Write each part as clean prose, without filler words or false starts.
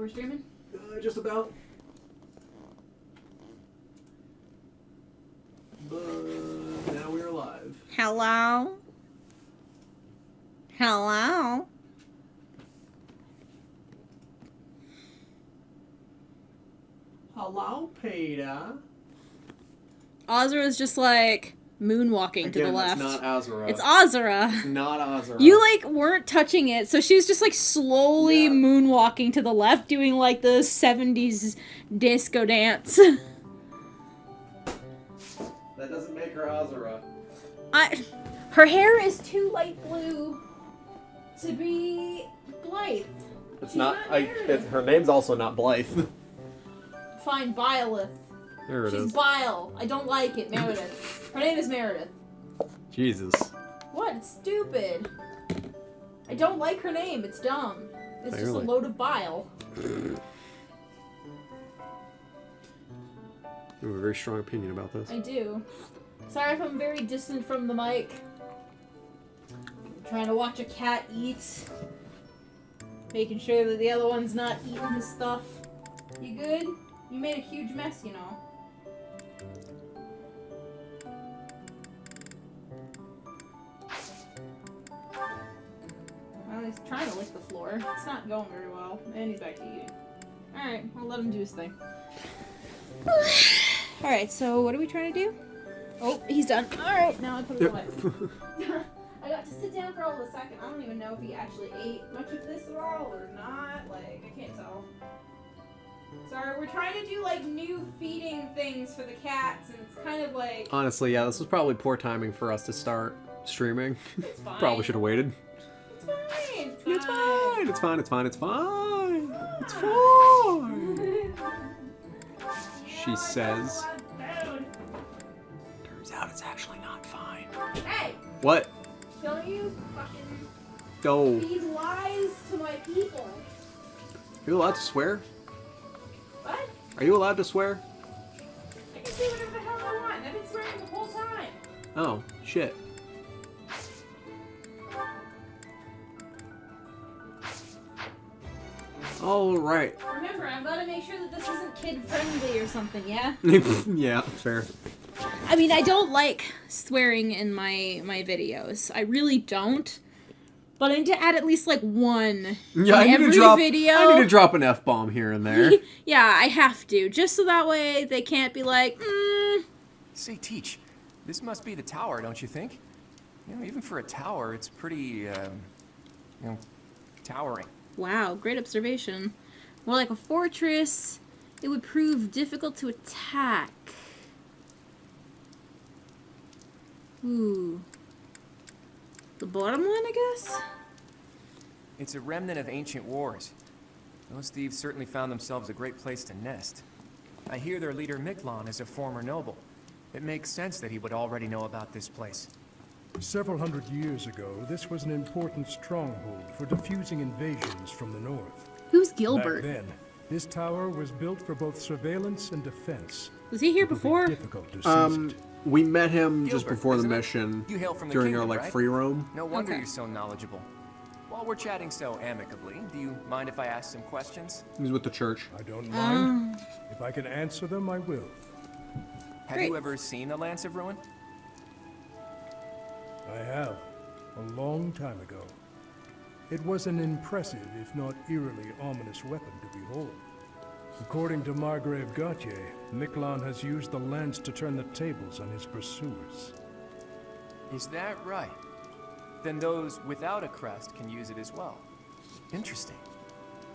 we're streaming? Just about. But now we're live. Hello? Hello? Hello, Peter. Ozra is just like moonwalking to the left. It's not Azura. It's Ozra. It's not Azura. You like weren't touching it, so she was just like slowly moonwalking to the left, doing like the 70s disco dance. That doesn't make her Azura. Her hair is too light blue to be Blythe. It's not. Her name's also not Blythe. Fine, Byleth. There it is. She's Bile. I don't like it, Meredith. Her name is Meredith. Jesus. What? It's stupid. I don't like her name. It's dumb. It's just a load of bile. You have a very strong opinion about this. I do. Sorry if I'm very distant from the mic. I'm trying to watch a cat eat. Making sure that the other one's not eating his stuff. You good? You made a huge mess, you know. Well, he's trying to lick the floor. It's not going very well. And he's back to eating. Alright, I'll let him do his thing. Alright, so what are we trying to do? Oh, he's done. Alright, now I put it away. I got to sit down for all of a second. I don't even know if he actually ate much of this at all or not. Like, I can't tell. Sorry, we're trying to do, like, new feeding things for the cats, and it's kind of like... Honestly, yeah, this was probably poor timing for us to start streaming. It's fine. Probably should have waited. It's fine. It's fine. It's fine. It's fine. It's fine. It's fine. She says. Turns out it's actually not fine. Hey! What? Don't you fucking Go. feed lies to my people. Are you allowed to swear? What? Are you allowed to swear? I can say whatever the hell I want. I've been swearing the whole time. Oh, shit. All right. Remember, I've got to make sure that this isn't kid-friendly or something, yeah? Yeah, fair. I mean, I don't like swearing in my videos. I really don't. But I need to add at least, like, one in every video. I need to drop an F-bomb here and there. Yeah, I have to. Just so that way they can't be like, Say, Teach, this must be the tower, don't you think? You know, even for a tower, it's pretty, towering. Wow, great observation. More like a fortress, it would prove difficult to attack. Ooh. The bottom one, I guess? It's a remnant of ancient wars. Those thieves certainly found themselves a great place to nest. I hear their leader Miklon is a former noble. It makes sense that he would already know about this place. Several hundred years ago, this was an important stronghold for diffusing invasions from the north. Who's Gilbert? Back then, this tower was built for both surveillance and defense. Was he here It would be before? difficult to seize it. We met him just Gilbert, before the isn't it? mission You hail from the during our, kingdom, like, right? free roam. No wonder Okay. you're so knowledgeable. While we're chatting so amicably, do you mind if I ask some questions? He's with the church. I don't mind. If I can answer them, I will. Have Great. you ever seen the Lance of Ruin? I have. A long time ago. It was an impressive, if not eerily ominous weapon to behold. According to Margrave Gautier, Miklon has used the lance to turn the tables on his pursuers. Is that right? Then those without a crest can use it as well. Interesting.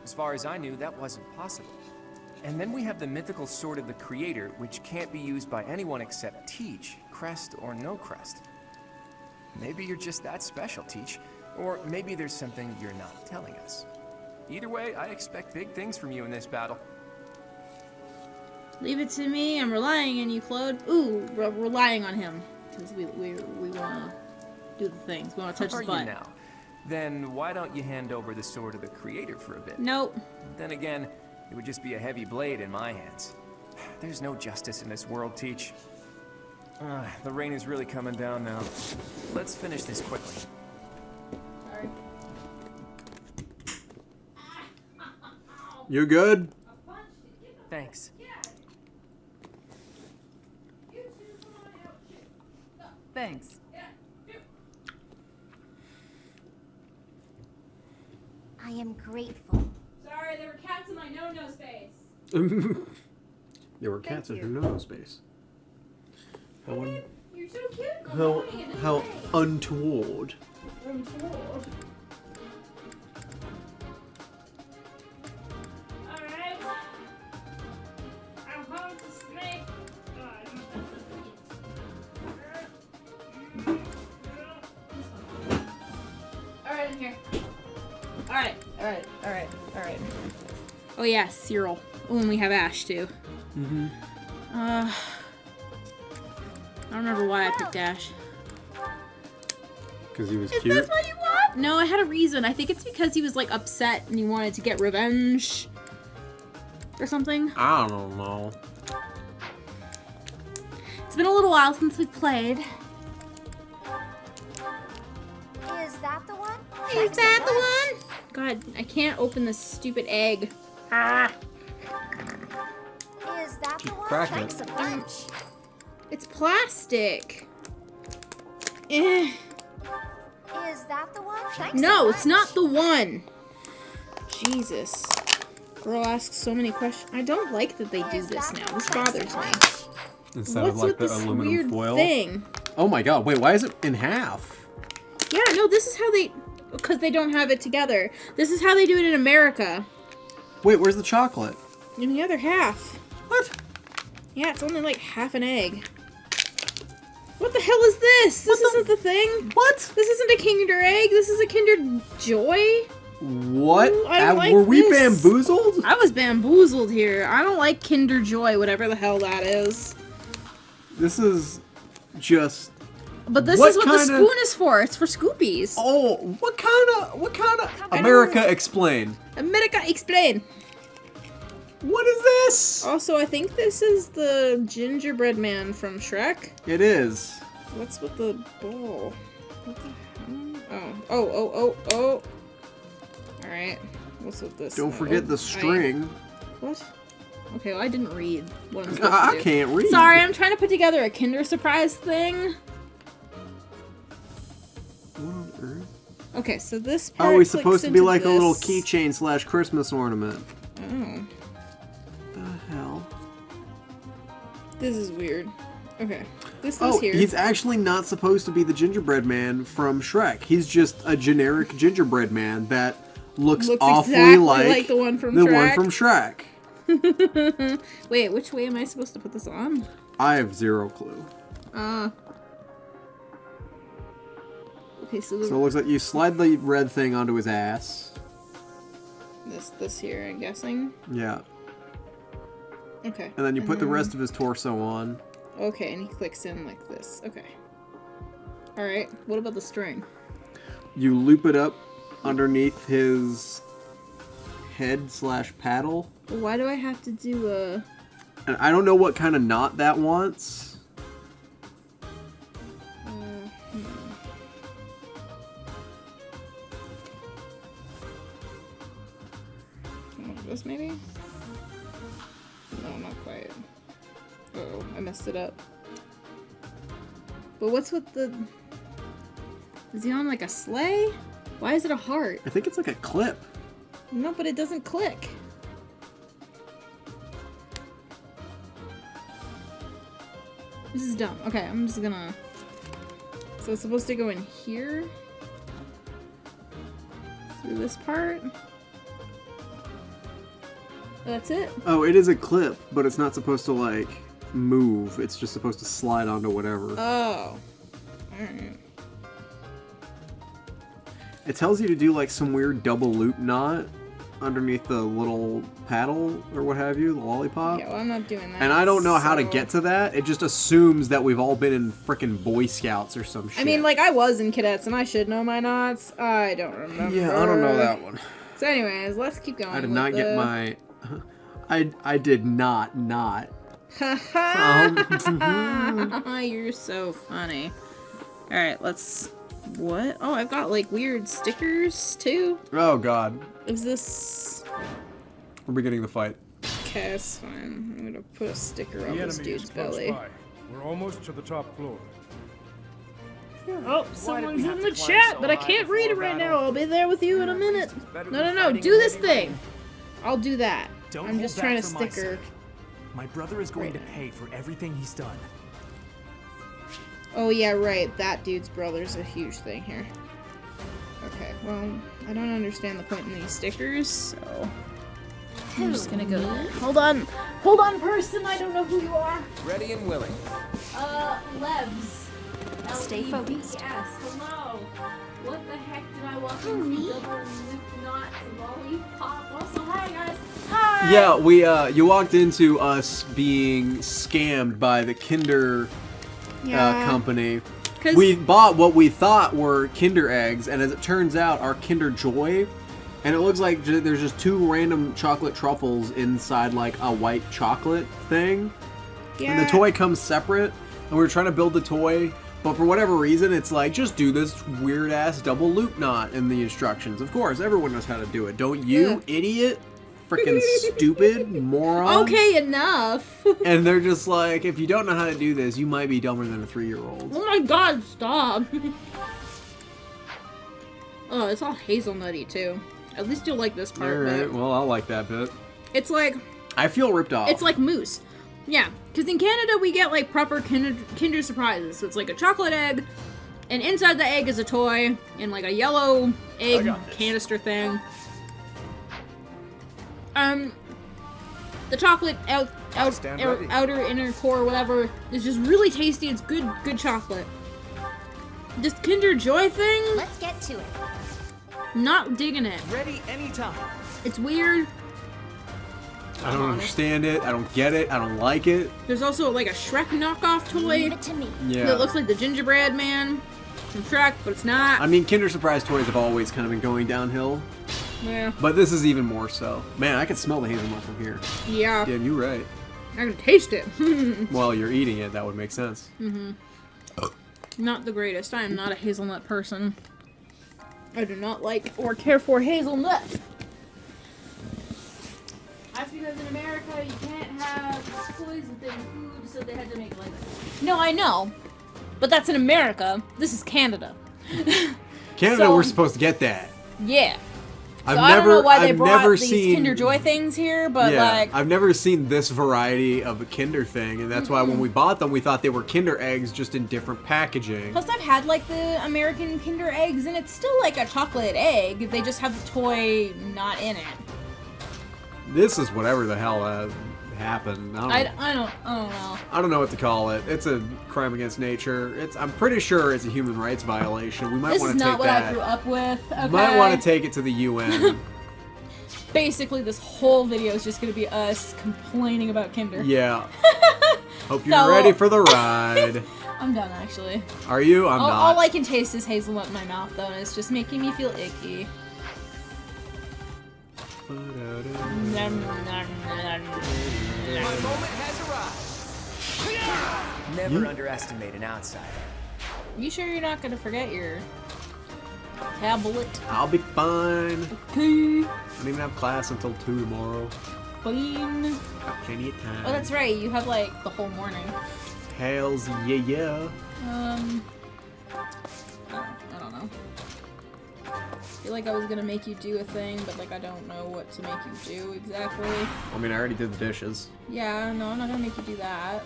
As far as I knew, that wasn't possible. And then we have the mythical Sword of the Creator, which can't be used by anyone except Teach, crest or no crest. Maybe you're just that special, Teach. Or maybe there's something you're not telling us. Either way, I expect big things from you in this battle. Leave it to me. I'm relying on you, Claude. Ooh, we're relying on him. Because we want to do the things. We want to touch Are his you butt. now? Then why don't you hand over the Sword of the Creator for a bit? Nope. Then again, it would just be a heavy blade in my hands. There's no justice in this world, Teach. The rain is really coming down now. Let's finish this quickly. Sorry. You good? Thanks. Thanks. I am grateful. Sorry, there were cats in my no-no space. There were cats in her you. no space. You're so cute. How untoward. Alright. I'm home to snake. Alright, I'm here. Alright. Oh yeah, Cyril. Oh, and we have Ash too. Mm-hmm. I don't remember why I picked Ash. Because he was Is cute. this what you want? No, I had a reason. I think it's because he was like upset and he wanted to get revenge. Or something. I don't know. It's been a little while since we've played. Is that the one? Is that the one? God, I can't open this stupid egg. Ah. Is that the one? cracking Thanks it. a bunch. It's plastic. Eh. Is that the one? Thanks No, a it's not bunch. the one. Jesus. Girl asks so many questions. I don't like that they do Is this that now. the This one? bothers Thanks a me. bunch. Instead What's of like with the this aluminum weird foil. thing? Oh my god, wait, why is it in half? Yeah, no, this is how they... Because they don't have it together. This is how they do it in America. Wait, where's the chocolate? In the other half. What? Yeah, it's only like half an egg. What the hell is this? This isn't the thing. What? This isn't a Kinder Egg. This is a Kinder Joy. What? Ooh, I don't like were we this. bamboozled? I was bamboozled here. I don't like Kinder Joy, whatever the hell that is. This is just... But this What is what the kinda- spoon is for. It's for Scoopies. Oh, what kind of... I America, don't- explain. America, explain. What is this? Also, I think this is the gingerbread man from Shrek. It is. What's with the ball? What the hell? Oh. Alright. What's with this? Don't now? forget Oh, the string. What? Okay, well, I didn't read what I'm supposed I to do. can't read. Sorry, I'm trying to put together a Kinder Surprise thing. What on earth? Okay, so this part Oh, he's clicks supposed to be into like a little this. keychain / Christmas ornament. Oh, The hell? this is weird. Okay, this Oh, goes here. he's actually not supposed to be the gingerbread man from Shrek. He's just a generic gingerbread man that looks awfully exactly like the one from the Shrek. one from Shrek. Wait, which way am I supposed to put this on? I have zero clue. Okay, so, So it looks like you slide the red thing onto his ass. this here, I'm guessing. Yeah. Okay. And then you put the rest of his torso on. Okay, and he clicks in like this. Okay. Alright, what about the string? You loop it up underneath his head / paddle. Why do I have to do a... And I don't know what kind of knot that wants. This maybe? No, not quite. Uh-oh, I messed it up. But what's with the... Is he on like a sleigh? Why is it a heart? I think it's like a clip. No, but it doesn't click. This is dumb. Okay, I'm just gonna... So it's supposed to go in here? Through this part? That's it? Oh, it is a clip, but it's not supposed to, like, move. It's just supposed to slide onto whatever. Oh. Alright. It tells you to do, like, some weird double loop knot underneath the little paddle or what have you, the lollipop. Yeah, well, I'm not doing that. And I don't know how to so- get to that. It just assumes that we've all been in frickin' Boy Scouts or some shit. I mean, like, I was in cadets and I should know my knots. I don't remember. Yeah, I don't know that one. So anyways, let's keep going. I did with not get my... I did not. You're so funny. Alright, let's... What? Oh, I've got, like, weird stickers, too. Oh, God. Is this... We're beginning the fight. Okay, that's fine. I'm gonna put a sticker The on this enemy is dude's close belly. by. We're almost to the top floor. Oh, someone's in the chat, but I can't read it right now. I'll be there with you in a minute. No, do this thing. I'll do that. Don't I'm just hold trying back to for my sticker. sake. My brother is going Right. to pay for everything he's done. Oh yeah, right. That dude's brother's a huge thing here. Okay, well, I don't understand the point in these stickers, so I'm just gonna go there. Hold on, person. I don't know who you are. Ready and willing. Levs. Stay focused. Yes. Hello. What the heck did I walk into? Double not lollipop. Also, hi guys. Hi. Yeah, we you walked into us being scammed by the Kinder company. 'Cause- We bought what we thought were Kinder eggs, and as it turns out, are Kinder Joy. And it looks like there's just 2 random chocolate truffles inside like a white chocolate thing. And the toy comes separate, and we were trying to build the toy, but for whatever reason, it's like, just do this weird-ass double loop knot in the instructions. Of course, everyone knows how to do it. Don't you, idiot? Freaking stupid moron. Okay, enough. And they're just like, if you don't know how to do this, you might be dumber than a 3-year-old. Oh my god, stop. Oh, it's all hazelnutty too. At least you'll like this part. Alright, But well, I'll like that bit. it's like I feel ripped off. it's like mousse. Yeah, because in Canada we get like proper Kinder surprises. So it's like a chocolate egg, and inside the egg is a toy, and like a yellow egg canister thing. The chocolate outer inner core, whatever, is just really tasty. It's good chocolate. This Kinder Joy thing, Let's get to it. not digging it. Ready anytime. It's weird. I don't understand it. I don't get it. I don't like it. There's also like a Shrek knockoff toy Leave it to me. Yeah. that looks like the gingerbread man from Shrek, but it's not. I mean, Kinder Surprise toys have always kind of been going downhill, Yeah. but this is even more so. Man, I can smell the hazelnut from here. Yeah. Yeah, you're right. I can taste it. Well, you're eating it. That would make sense. Not the greatest. I am not a hazelnut person. I do not like or care for hazelnut. That's because in America you can't have toys within food, so they had to make it like that. No, I know. But that's in America. This is Canada. Canada, So- we're supposed to get that. Yeah. I've So I don't know why they I've brought never these seen Kinder Joy things here, but yeah, like, I've never seen this variety of a Kinder thing, and that's why when we bought them, we thought they were Kinder eggs, just in different packaging. plus I've had like the American Kinder eggs, and it's still like a chocolate egg. They just have the toy not in it. This is whatever the hell happened. I don't know. I don't know what to call it. It's a crime against nature. I'm pretty sure it's a human rights violation. We might This want is to not take what that. I grew up with. Okay. Might want to take it to the UN. Basically, this whole video is just gonna be us complaining about Kinder. Yeah. Hope you're So- ready for the ride. I'm done actually. Are you? I'm not. All I can taste is hazelnut in my mouth though, and it's just making me feel icky. Nom, nom, nom, My nom. moment has arrived. Never underestimate an outsider. You sure you're not gonna forget your tablet? I'll be fine. Okay. I don't even have class until 2 tomorrow. Fine. Got plenty of time. Oh, that's right. You have like the whole morning. Hells yeah. I don't know. I feel like I was gonna make you do a thing, but like I don't know what to make you do exactly. I mean, I already did the dishes. Yeah, no, I'm not gonna make you do that.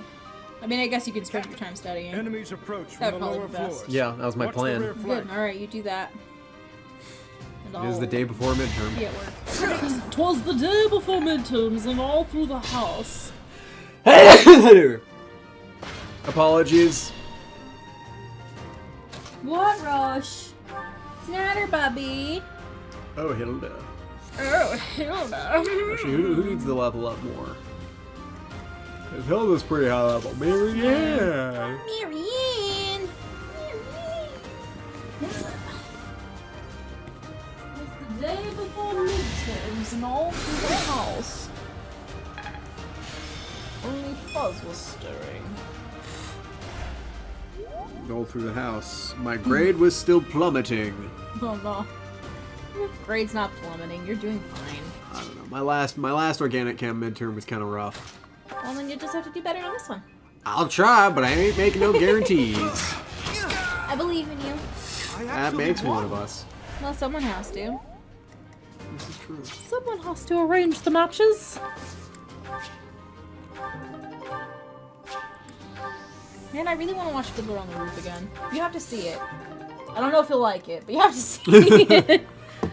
I mean, I guess you can spend your time studying. Enemies approach That from would the probably lower be best. floors. Yeah, that was my Watch the plan. rear flank. Good. All right, you do that. And It is the day before midterm. Be at work. 'Twas the day before midterms, and all through the house. Apologies. What, Rush? Snatter, Bubby. Oh, Hilda. Oh, Hilda. Actually, who needs to level up more? 'Cause Hilda's pretty high level. Marianne. Marianne. It's the day before midterms, and all through the house. Only Fuzz was stirring. All through the house. My grade was still plummeting. Oh no. Grade's not plummeting. You're doing fine. I don't know. My last organic chem midterm was kind of rough. Well, then you just have to do better on this one. I'll try, but I ain't making no guarantees. I believe in you. That makes one of us. Well, someone has to. This is true. Someone has to arrange the matches. Man, I really want to watch Fiddler on the Roof again. You have to see it. I don't know if you'll like it, but you have to see it.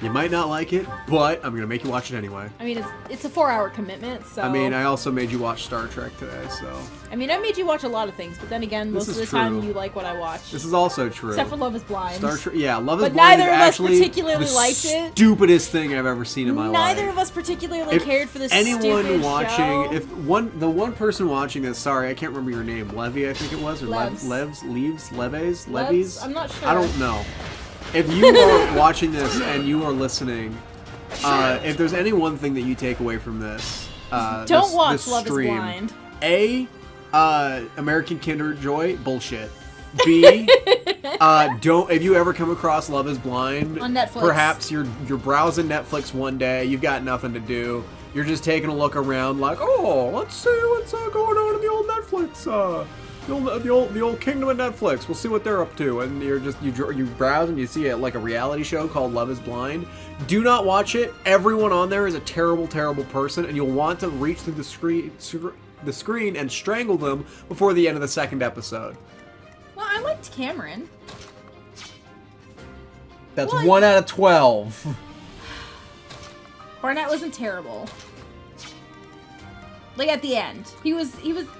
You might not like it, but I'm gonna make you watch it anyway. I mean, it's a 4-hour commitment, so... I mean, I also made you watch Star Trek today, so... I mean, I made you watch a lot of things, but then again, most of the time you like what I watch. This is also true. Except for Love is Blind. Yeah, Love is but Blind neither is of us actually particularly liked it. Stupidest thing I've ever seen in my life. Neither of us particularly cared for this anyone stupid watching, show. if the one person watching this, sorry, I can't remember your name, Levy, I think it was, or Leves. Levies? I'm not sure. I don't know. If you are watching this and you are listening, if there's any one thing that you take away from this, don't watch this Love stream, is Blind. A, American Kinder Joy, bullshit. B, don't, if you ever come across Love is Blind, on Netflix, perhaps you're browsing Netflix one day, you've got nothing to do, you're just taking a look around like, oh, let's see what's going on in the old Netflix, the old kingdom of Netflix. We'll see what they're up to. And you're just you browse and you see like a reality show called Love is Blind. Do not watch it. Everyone on there is a terrible, terrible person, and you'll want to reach through the screen and strangle them before the end of the second episode. Well, I liked Cameron. That's 1 out of 12. Barnett wasn't like at the end. He was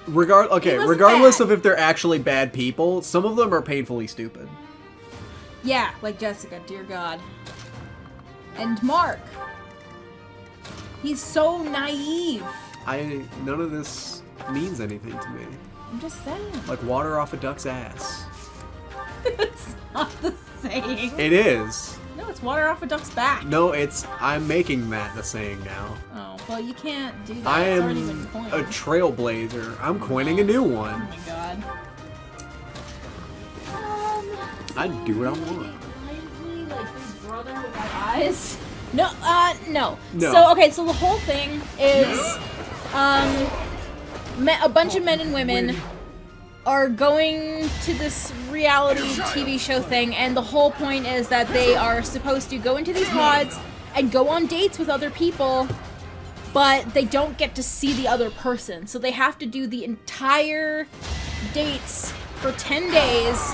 Regardless of if they're actually bad people, some of them are painfully stupid. Yeah, like Jessica, dear God. And Mark. He's so naive. None of this means anything to me. I'm just saying. Like water off a duck's ass. It's not the saying. It is. No, it's water off a duck's back. No, I'm making that the saying now. Oh, well, you can't do that. I It's am already been coined. a trailblazer. I'm coining a new Oh one. my God. I do what I want. Blindly, like his brother without eyes. No, no. No. So, okay, so the whole thing is, a bunch of men and women are going to this reality TV show thing, and the whole point is that they are supposed to go into these pods and go on dates with other people, but they don't get to see the other person. So they have to do the entire dates for 10 days,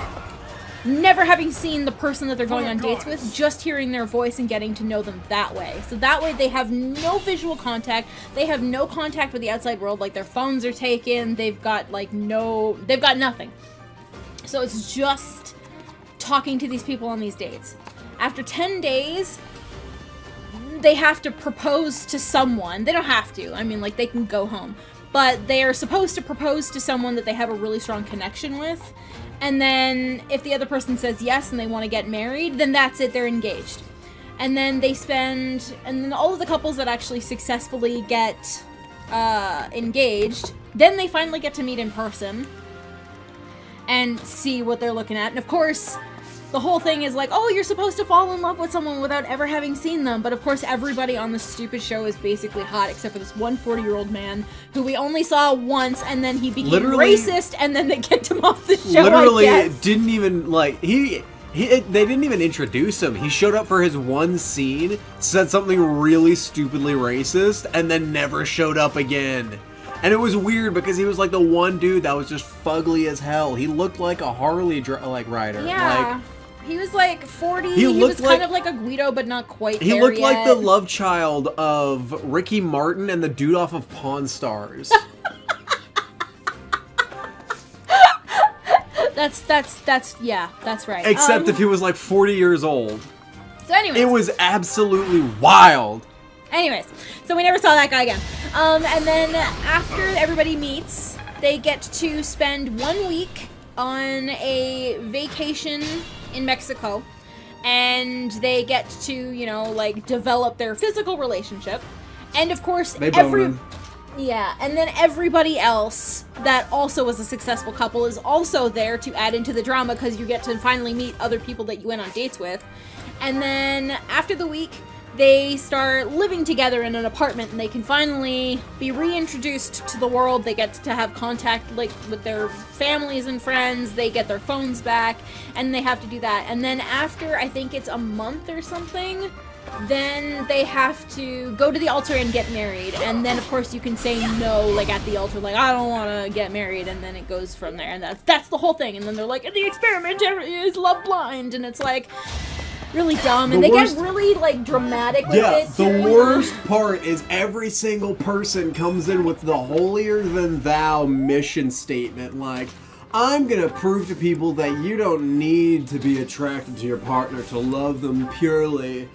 never having seen the person that they're going on dates with, just hearing their voice and getting to know them that way. So that way they have no visual contact, they have no contact with the outside world, like their phones are taken, they've got nothing. So it's just talking to these people on these dates. After 10 days, they have to propose to someone. They don't have to, I mean, like, they can go home. But they are supposed to propose to someone that they have a really strong connection with. And then if the other person says yes and they want to get married, then that's it, they're engaged. And then and then all of the couples that actually successfully get engaged, then they finally get to meet in person and see what they're looking at. And of course, the whole thing is like, oh, you're supposed to fall in love with someone without ever having seen them. But of course, everybody on this stupid show is basically hot, except for this one 40-year-old man who we only saw once, and then he became racist, and then they kicked him off the show. Literally, I guess. didn't even like they didn't even introduce him. He showed up for his one scene, said something really stupidly racist, and then never showed up again. And it was weird because he was like the one dude that was just fugly as hell. He looked like a Harley rider. Yeah. He was like 40. He was kind of like a Guido, but not quite there He looked yet. like the love child of Ricky Martin and the dude off of Pawn Stars. that's right. Except if he was like 40 years old. So anyways. It was absolutely wild. Anyways, so we never saw that guy again. And then after everybody meets, they get to spend 1 week on a vacation in Mexico, and they get to, you know, like, develop their physical relationship. And of course, they bone him. Yeah, and then everybody else that also was a successful couple is also there to add into the drama, because you get to finally meet other people that you went on dates with. And then after the week, they start living together in an apartment, and they can finally be reintroduced to the world. They get to have contact like with their families and friends. They get their phones back, and they have to do that. And then after, I think it's a month or something, then they have to go to the altar and get married. And then, of course, you can say no, like, at the altar, like, I don't want to get married, and then it goes from there. And that's the whole thing. And then they're like, the experiment is love blind, and it's like really dumb, and they get really, like, dramatic with it. The worst part is every single person comes in with the holier-than-thou mission statement, like, I'm gonna prove to people that you don't need to be attracted to your partner to love them purely.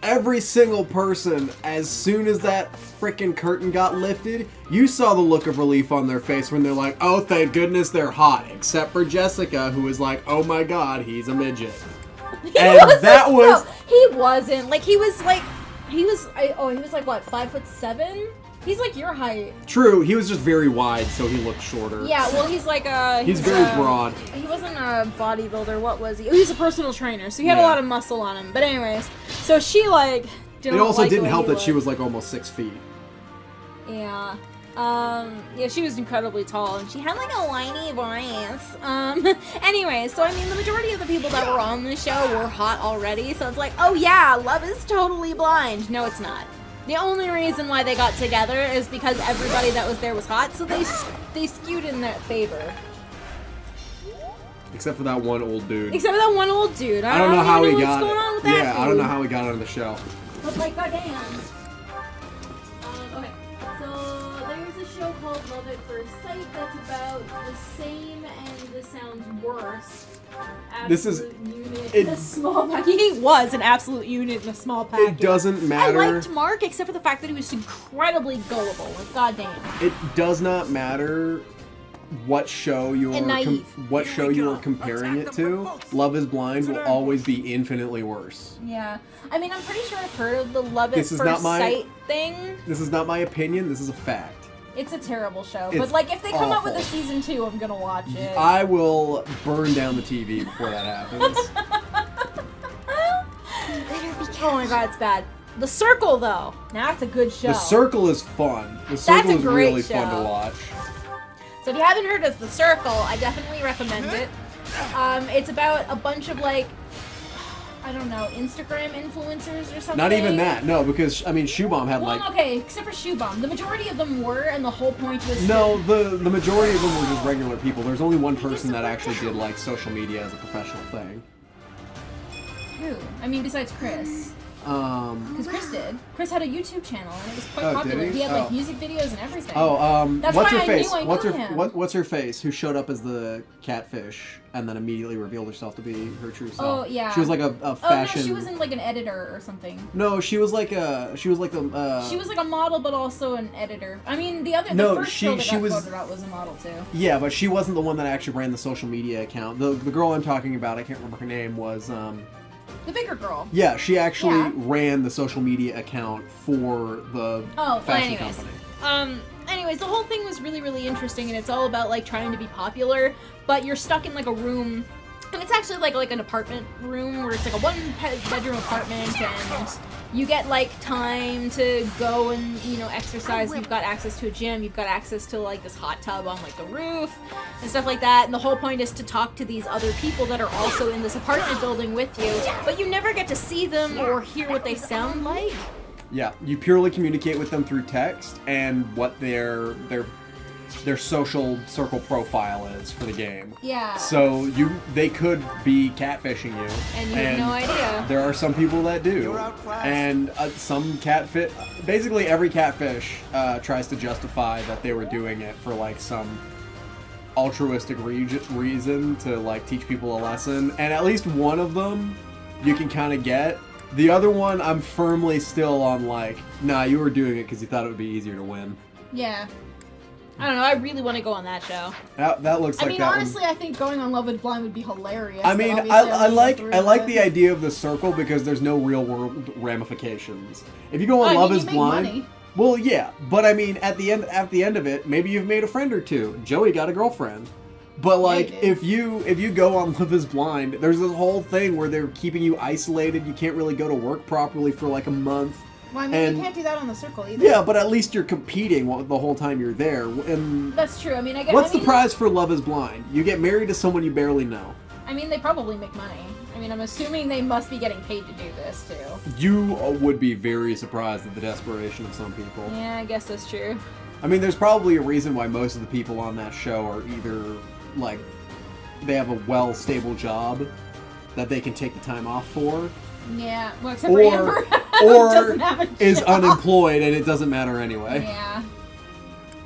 Every single person, as soon as that frickin' curtain got lifted, you saw the look of relief on their face when they're like, oh, thank goodness they're hot, except for Jessica, who was like, oh my god, he's a midget. He wasn't. Like, he was like, what, 5'7"? He's like your height. True, he was just very wide, so he looked shorter. Yeah, well, he's like he's very broad. He wasn't a bodybuilder. What was he? He was a personal trainer, so he had a lot of muscle on him. But anyways, so she, like, didn't It also like didn't the way help he that she looked. was, like, almost 6 feet. Yeah. Yeah, she was incredibly tall, and she had, like, a whiny voice. Anyway, so, I mean, the majority of the people that were on the show were hot already, so it's like, oh yeah, love is totally blind. No, it's not. The only reason why they got together is because everybody that was there was hot, so they skewed in that favor. Except for that one old dude. Except for that one old dude. I don't know how he got what's going on with that Yeah, I don't dude. know how he got on the show. But, like, goddamn. Okay, so there's a show called Love at First Sight that's about the same and this sounds worse. This is unit in a small pack. He was an absolute unit in a small pack. It doesn't matter. I liked Mark, except for the fact that he was incredibly gullible. Like, goddamn. It does not matter what show you're comparing it to. Love is Blind will always be infinitely worse. Yeah. I mean, I'm pretty sure I've heard of the Love at This is First not my- Sight thing. This is not my opinion, this is a fact. It's a terrible show. It's But, like, if they come out with a awful. season 2, I'm gonna watch it. I will burn down the TV before that happens. Oh my god, it's bad. The Circle, though. Now that's a good show. The Circle is fun. The Circle a is great really fun show. to watch. So if you haven't heard of The Circle, I definitely recommend it. It's about a bunch of, like, I don't know, Instagram influencers or something. Not even that, no, because, I mean, Shoe Bomb had, Well, like... okay, except for Shoe Bomb. The majority of them were, and the whole point was No, the majority of them were just regular people. There's only one person that actually did, like, social media as a professional thing. Who? I mean, besides Chris. Because Chris did. Chris had a YouTube channel, and it was quite popular. did he? He had, like, Oh. music videos and everything. That's what's why her I face? knew I knew him. What's her face? Who showed up as the catfish and then immediately revealed herself to be her true self? Oh, yeah. She was like a fashion. Oh, no, she was in, like, an editor or something. No, she was like the. She was like a model, but also an editor. I mean, the first girl that got voted out was a model, too. Yeah, but she wasn't the one that actually ran the social media account. The girl I'm talking about, I can't remember her name, was The bigger girl. Yeah, she actually ran the social media account for the fashion company. Anyways, the whole thing was really, really interesting, and it's all about, like, trying to be popular, but you're stuck in, like, a room, and it's actually, like an apartment room, where it's, like, a one-bedroom apartment, and you get, like, time to go and, you know, exercise. You've got access to a gym, you've got access to, like, this hot tub on, like, the roof, and stuff like that, and the whole point is to talk to these other people that are also in this apartment building with you, but you never get to see them or hear what they sound like. Yeah, you purely communicate with them through text and what their social circle profile is for the game. Yeah. So they could be catfishing you, And you have no idea. There are some people that do, and basically every catfish tries to justify that they were doing it for like some altruistic reason to like teach people a lesson, and at least one of them you can kind of get. The other one, I'm firmly still on like, nah, you were doing it because you thought it would be easier to win. Yeah. I don't know, I really want to go on that show. That looks like I mean, that honestly, one. I think going on Love is Blind would be hilarious. I mean, but I obviously like the idea of the circle because there's no real world ramifications. If you go on Love is Blind, money. well, yeah, but I mean, at the end of it, maybe you've made a friend or two. Joey got a girlfriend. But like, Yeah, it if you go on Love Is Blind, there's this whole thing where they're keeping you isolated. You can't really go to work properly for like a month. Well, I mean, And- you can't do that on the circle either. Yeah, but at least you're competing the whole time you're there. And That's true. I mean, I guess. what's the prize for Love Is Blind? You get married to someone you barely know. I mean, they probably make money. I mean, I'm assuming they must be getting paid to do this too. You would be very surprised at the desperation of some people. Yeah, I guess that's true. I mean, there's probably a reason why most of the people on that show are either, like, they have a stable job that they can take the time off for, Yeah, well, except for Amber, or doesn't have a is job. unemployed and it doesn't matter anyway. Yeah.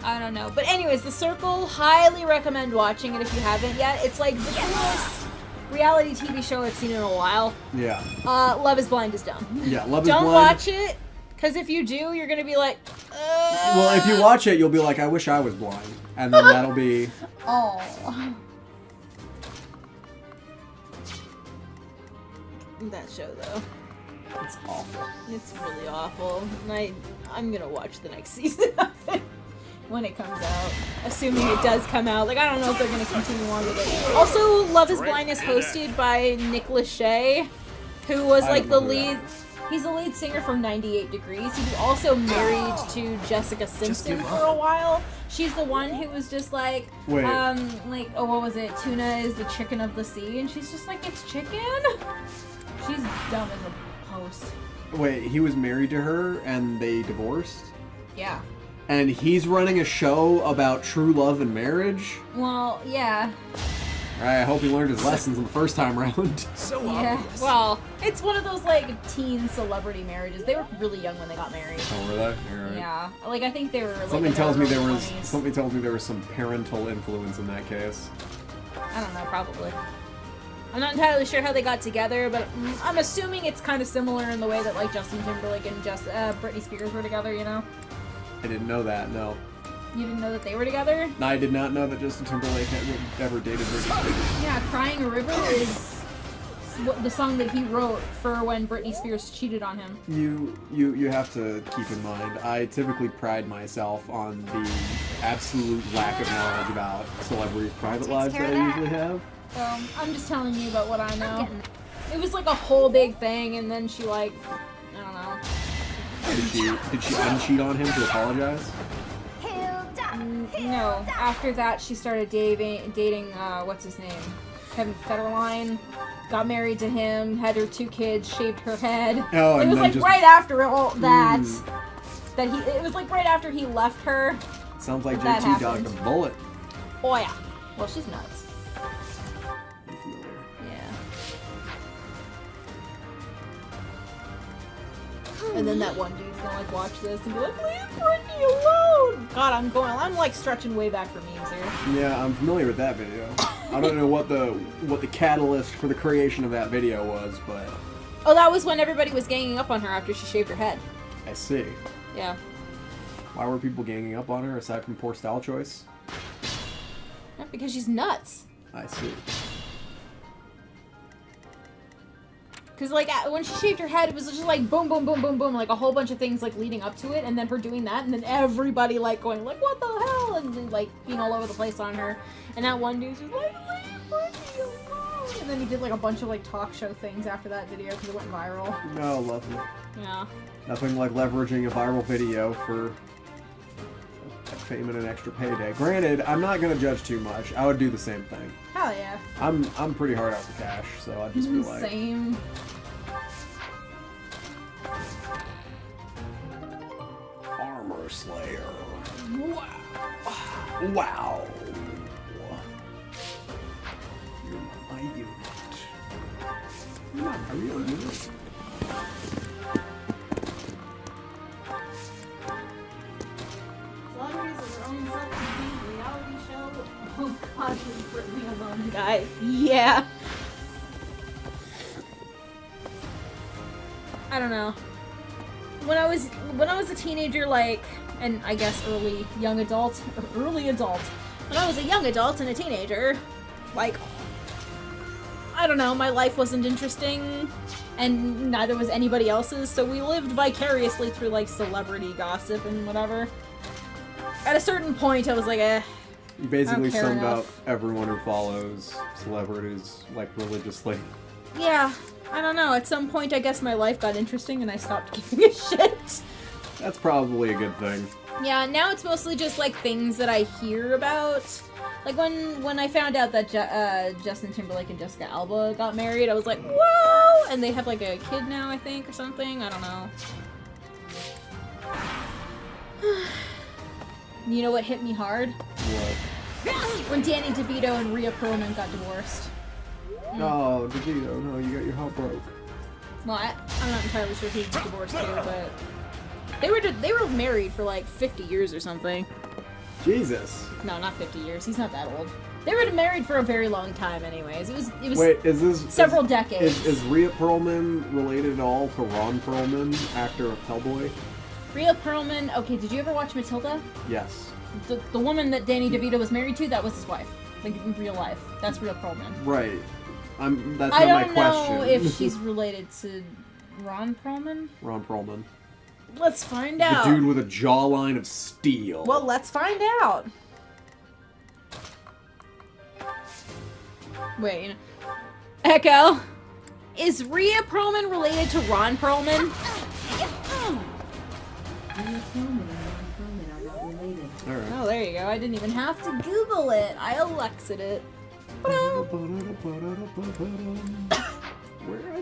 I don't know. But anyways, The Circle, highly recommend watching it if you haven't yet. It's like the coolest reality TV show I've seen in a while. Yeah. Love Is Blind is dumb. Yeah, Love Is Don't Blind. watch it, because if you do, you're going to be like, Well, if you watch it, you'll be like, I wish I was blind. And then that'll be... Oh. That show, though. It's awful. It's really awful. And I'm gonna watch the next season of it when it comes out. Assuming it does come out. Like, I don't know if they're gonna continue on with it. Also, Love Is Blind is hosted by Nick Lachey, who was I like don't the know who lead. He's the lead singer from 98 Degrees. He was also married to Jessica Simpson for a while. She's the one who was just like, Wait. like, oh, what was it? Tuna is the chicken of the sea. And she's just like, it's chicken? She's dumb as a post. Wait, he was married to her and they divorced? Yeah. And he's running a show about true love and marriage? Well, yeah. I hope he learned his lessons in the first time round. So Yeah. obvious. Well, it's one of those, like, teen celebrity marriages. They were really young when they got married. Oh, were they? Alright. Yeah. Like, I think they were, like, Something in tells their me early 20s. something tells me there was some parental influence in that case. I don't know, probably. I'm not entirely sure how they got together, but I'm assuming it's kind of similar in the way that, like, Justin Timberlake and Britney Spears were together, you know? I didn't know that, no. You didn't know that they were together? I did not know that Justin Timberlake had ever dated Britney Spears. Yeah, Crying a River is the song that he wrote for when Britney Spears cheated on him. You have to keep in mind, I typically pride myself on the absolute lack of knowledge about celebrities' private lives that I usually have. I'm just telling you about what I know. It was like a whole big thing, and then she, like, I don't know. Did she uncheat on him to apologize? No. After that, she started dating what's his name? Kevin Federline. Got married to him, had her 2 kids, shaved her head. Oh, It and was then like just- right after all that. It was like right after he left her. Sounds like That JT dodged happened. a bullet. Oh yeah. Well, she's nuts. I'm familiar. Yeah. And then that one dude's gonna like watch this and be like, leave Britney alone! God, I'm like stretching way back for memes here. Yeah, I'm familiar with that video. I don't know what the catalyst for the creation of that video was, but Oh, that was when everybody was ganging up on her after she shaved her head. I see. Yeah. Why were people ganging up on her aside from poor style choice? Not because she's nuts. I see. Because, like, when she shaved her head, it was just like boom, boom, boom, boom, boom, like a whole bunch of things, like, leading up to it, and then her doing that, and then everybody, like, going, like, what the hell? And then, like, being all over the place on her. And that one dude's just like, leave Britney alone. And then he did, like, a bunch of, like, talk show things after that video because it went viral. No, lovely. Yeah. Nothing like leveraging a viral video for fame and an extra payday. Granted, I'm not gonna judge too much. I would do the same thing. Hell yeah. I'm pretty hard out for cash, so I'd just be like, Same. Armor Slayer. Wow. Wow. You're not my unit. You're not my real unit. Celebrities of their own self-contained reality show. Oh god, leave Britney alone, guy. Yeah. I don't know. When I was a teenager, like, and I guess early adult. When I was a young adult and a teenager, like, I don't know, my life wasn't interesting, and neither was anybody else's, so we lived vicariously through, like, celebrity gossip and whatever. At a certain point, I was like, You basically care summed up enough. everyone who follows celebrities, like, religiously. Yeah, I don't know. At some point, I guess my life got interesting and I stopped giving a shit. That's probably a good thing. Yeah, now it's mostly just like things that I hear about. Like when I found out that Justin Timberlake and Jessica Alba got married, I was like, whoa! And they have like a kid now, I think, or something. I don't know. You know what hit me hard? What? When Danny DeVito and Rhea Perlman got divorced. Oh, DeVito, no, you got your heart broke. Well, I'm not entirely sure who the divorce to, but they were married for like 50 years or something. Jesus. No, not 50 years. He's not that old. They were married for a very long time, anyways. It was. Wait, is this several decades? Is Rhea Perlman related at all to Ron Perlman, actor of Hellboy? Rhea Perlman. Okay, did you ever watch Matilda? Yes. The woman that Danny DeVito was married to, that was his wife, like in real life. That's Rhea Perlman. Right. That's I not don't my know question. if she's related to Ron Perlman. Ron Perlman. Let's find The out. dude with a jawline of steel. Well, let's find out. Wait. Echo. Is Rhea Perlman related to Ron Perlman? Alright. Oh, there you go. I didn't even have to Google it. I Alexa'd it. Where I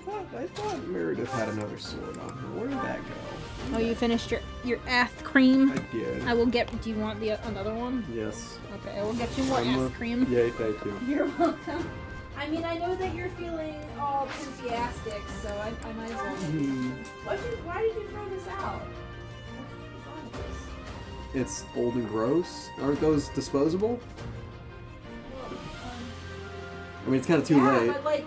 thought Meredith had another sword on her. Where did that go? Oh, you finished your ath cream? I did. I will get. Do you want another one? Yes. Okay, I will get you more ass cream. Yay, thank you. You're welcome. I mean, I know that you're feeling all enthusiastic, so I might as well. Why did you throw this out? What's wrong with this? It's old and gross. Aren't those disposable? I mean, it's kind of too late. But like,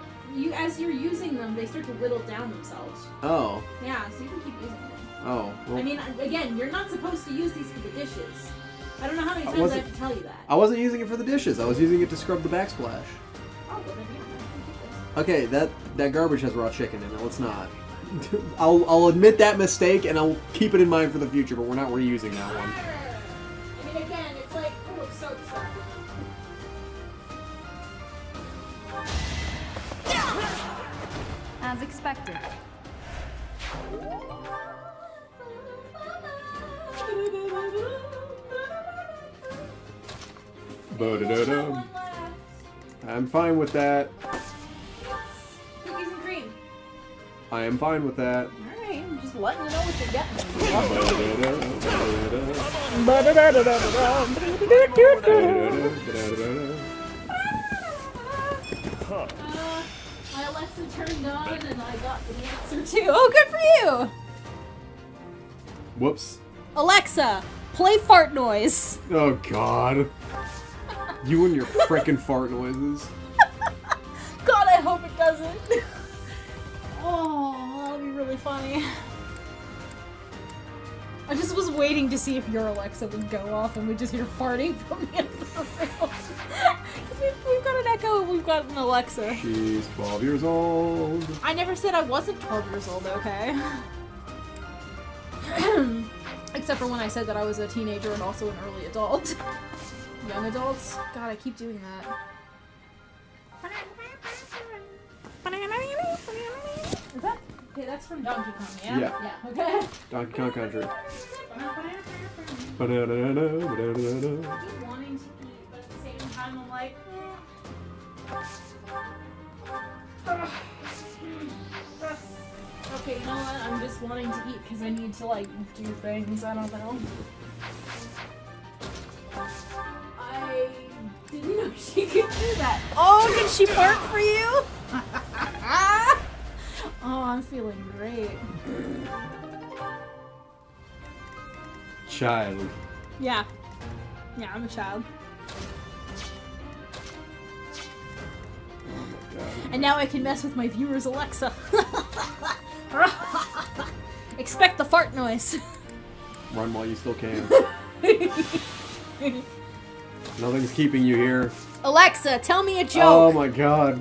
as you're using them, they start to whittle down themselves. Oh. Yeah, so you can keep using them. Oh. Well, I mean, again, you're not supposed to use these for the dishes. I don't know how many times I wasn't- have to tell you that. I wasn't using it for the dishes. I was using it to scrub the backsplash. Oh, well, then yeah, I can keep this. Okay, that garbage has raw chicken in it. Let's not. I'll admit that mistake and I'll keep it in mind for the future, but we're not reusing that one. I mean, again, it's like full of soap stuff. As expected. Ba-da-da-dum. One left. I'm fine with that. Cookies and cream. I am fine with that. Alright, I'm just letting you know what you're getting. My Alexa turned on and I got the answer too. Oh, good for you! Whoops. Alexa, play fart noise. Oh god. You and your frickin' fart noises. God, I hope it doesn't. Oh, that'll be really funny. I just was waiting to see if your Alexa would go off and we just hear farting from the end of the room. We've got an Echo and we've got an Alexa. She's 12 years old. I never said I wasn't 12 years old, okay? Except for when I said that I was a teenager and also an early adult. Young adults? God, I keep doing that. Is that? Okay, that's from Donkey Kong, yeah? Yeah. Yeah, okay. Donkey Kong Country. I Ba-da-da-da, keep ba-da-da-da. wanting to eat, but at the same time I'm like, okay, you know what? I'm just wanting to eat because I need to, like, do things. I don't know. I didn't know she could do that. Oh, did she fart for you? Oh, I'm feeling great. Child. Yeah. Yeah, I'm a child. Oh my god. And now I can mess with my viewer's Alexa. Expect the fart noise. Run while you still can. Nothing's keeping you here. Alexa, tell me a joke. Oh my god.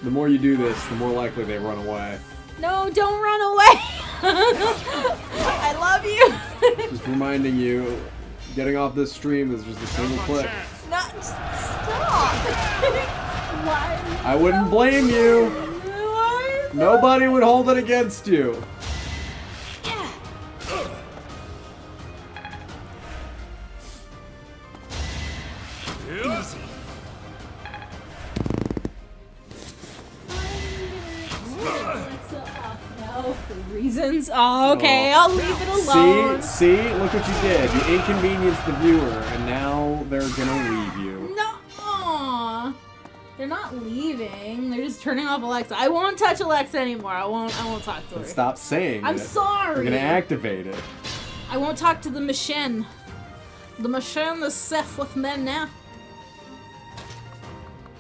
The more you do this, the more likely they run away. No, don't run away. I love you. Just reminding you, Getting off this stream is just a single click. Not stop. Why? I wouldn't blame you. Why? Nobody would hold it against you. Reasons. Oh, okay, I'll leave it alone. See, look what you did. You inconvenienced the viewer, and now they're gonna leave you. No, aw. They're not leaving. They're just turning off Alexa. I won't touch Alexa anymore. I won't talk to her. Then stop saying I'm it. sorry. We're gonna activate it. I won't talk to the machine. The machine is safe with me now.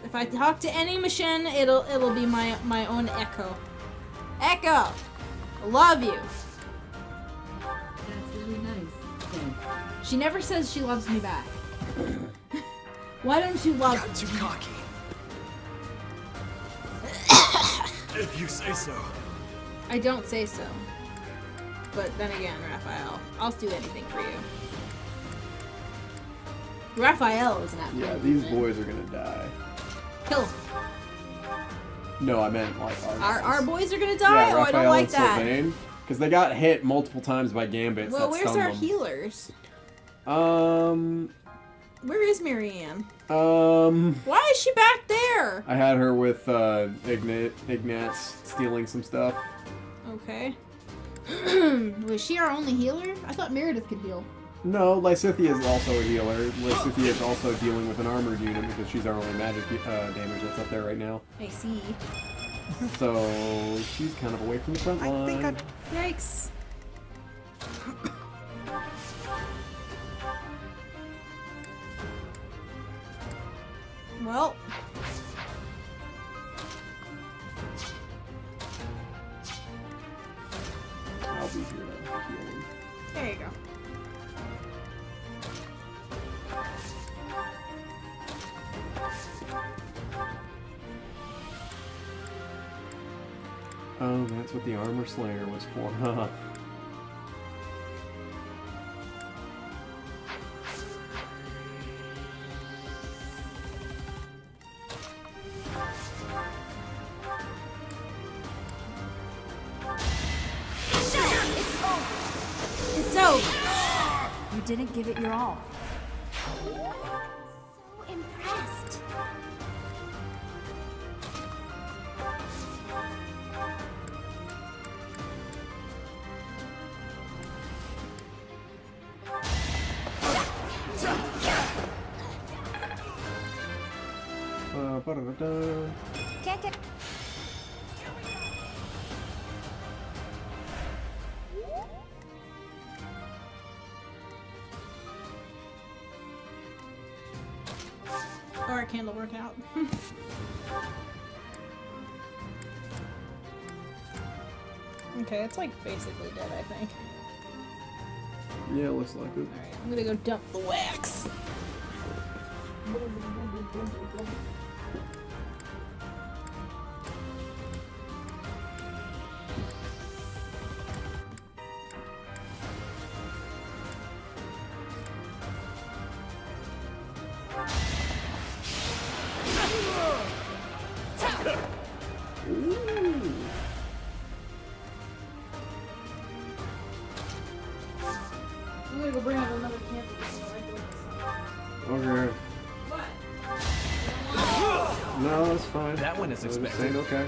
If I talk to any machine, it'll be my own echo. Echo, I love you. That's really nice. Thanks. She never says she loves me back. Why don't you love Got too cocky. If you say so. I don't say so. But then again, Raphael, I'll do anything for you. Raphael is not. Yeah, these boys are gonna die. Kill him. No, I meant like Our boys are gonna die? Yeah, Oh, I don't Raphael like and that. Sylvain, because they got hit multiple times by gambits. Well, that where's stunned our them. healers? Where is Marianne? Why is she back there? I had her with Ignatz stealing some stuff. Okay. Was she our only healer? I thought Meredith could heal. No, Lysithea is also a healer. Lysithea is also dealing with an armored unit because she's our only magic damage that's up there right now. I see. So she's kind of away from the front line. Yikes. Well. I'll be here to heal him. There you go. Oh, that's what the Armor Slayer was for, huh? It's over. You didn't give it your all. So impressed. Can't get. Or our candle worked out. Okay, it's like basically dead, I think. Yeah, it looks like it. Alright, I'm gonna go dump the wax. I'm gonna go bring out another candle. Okay. What? No, that's fine. That one is I was just expected. saying, okay.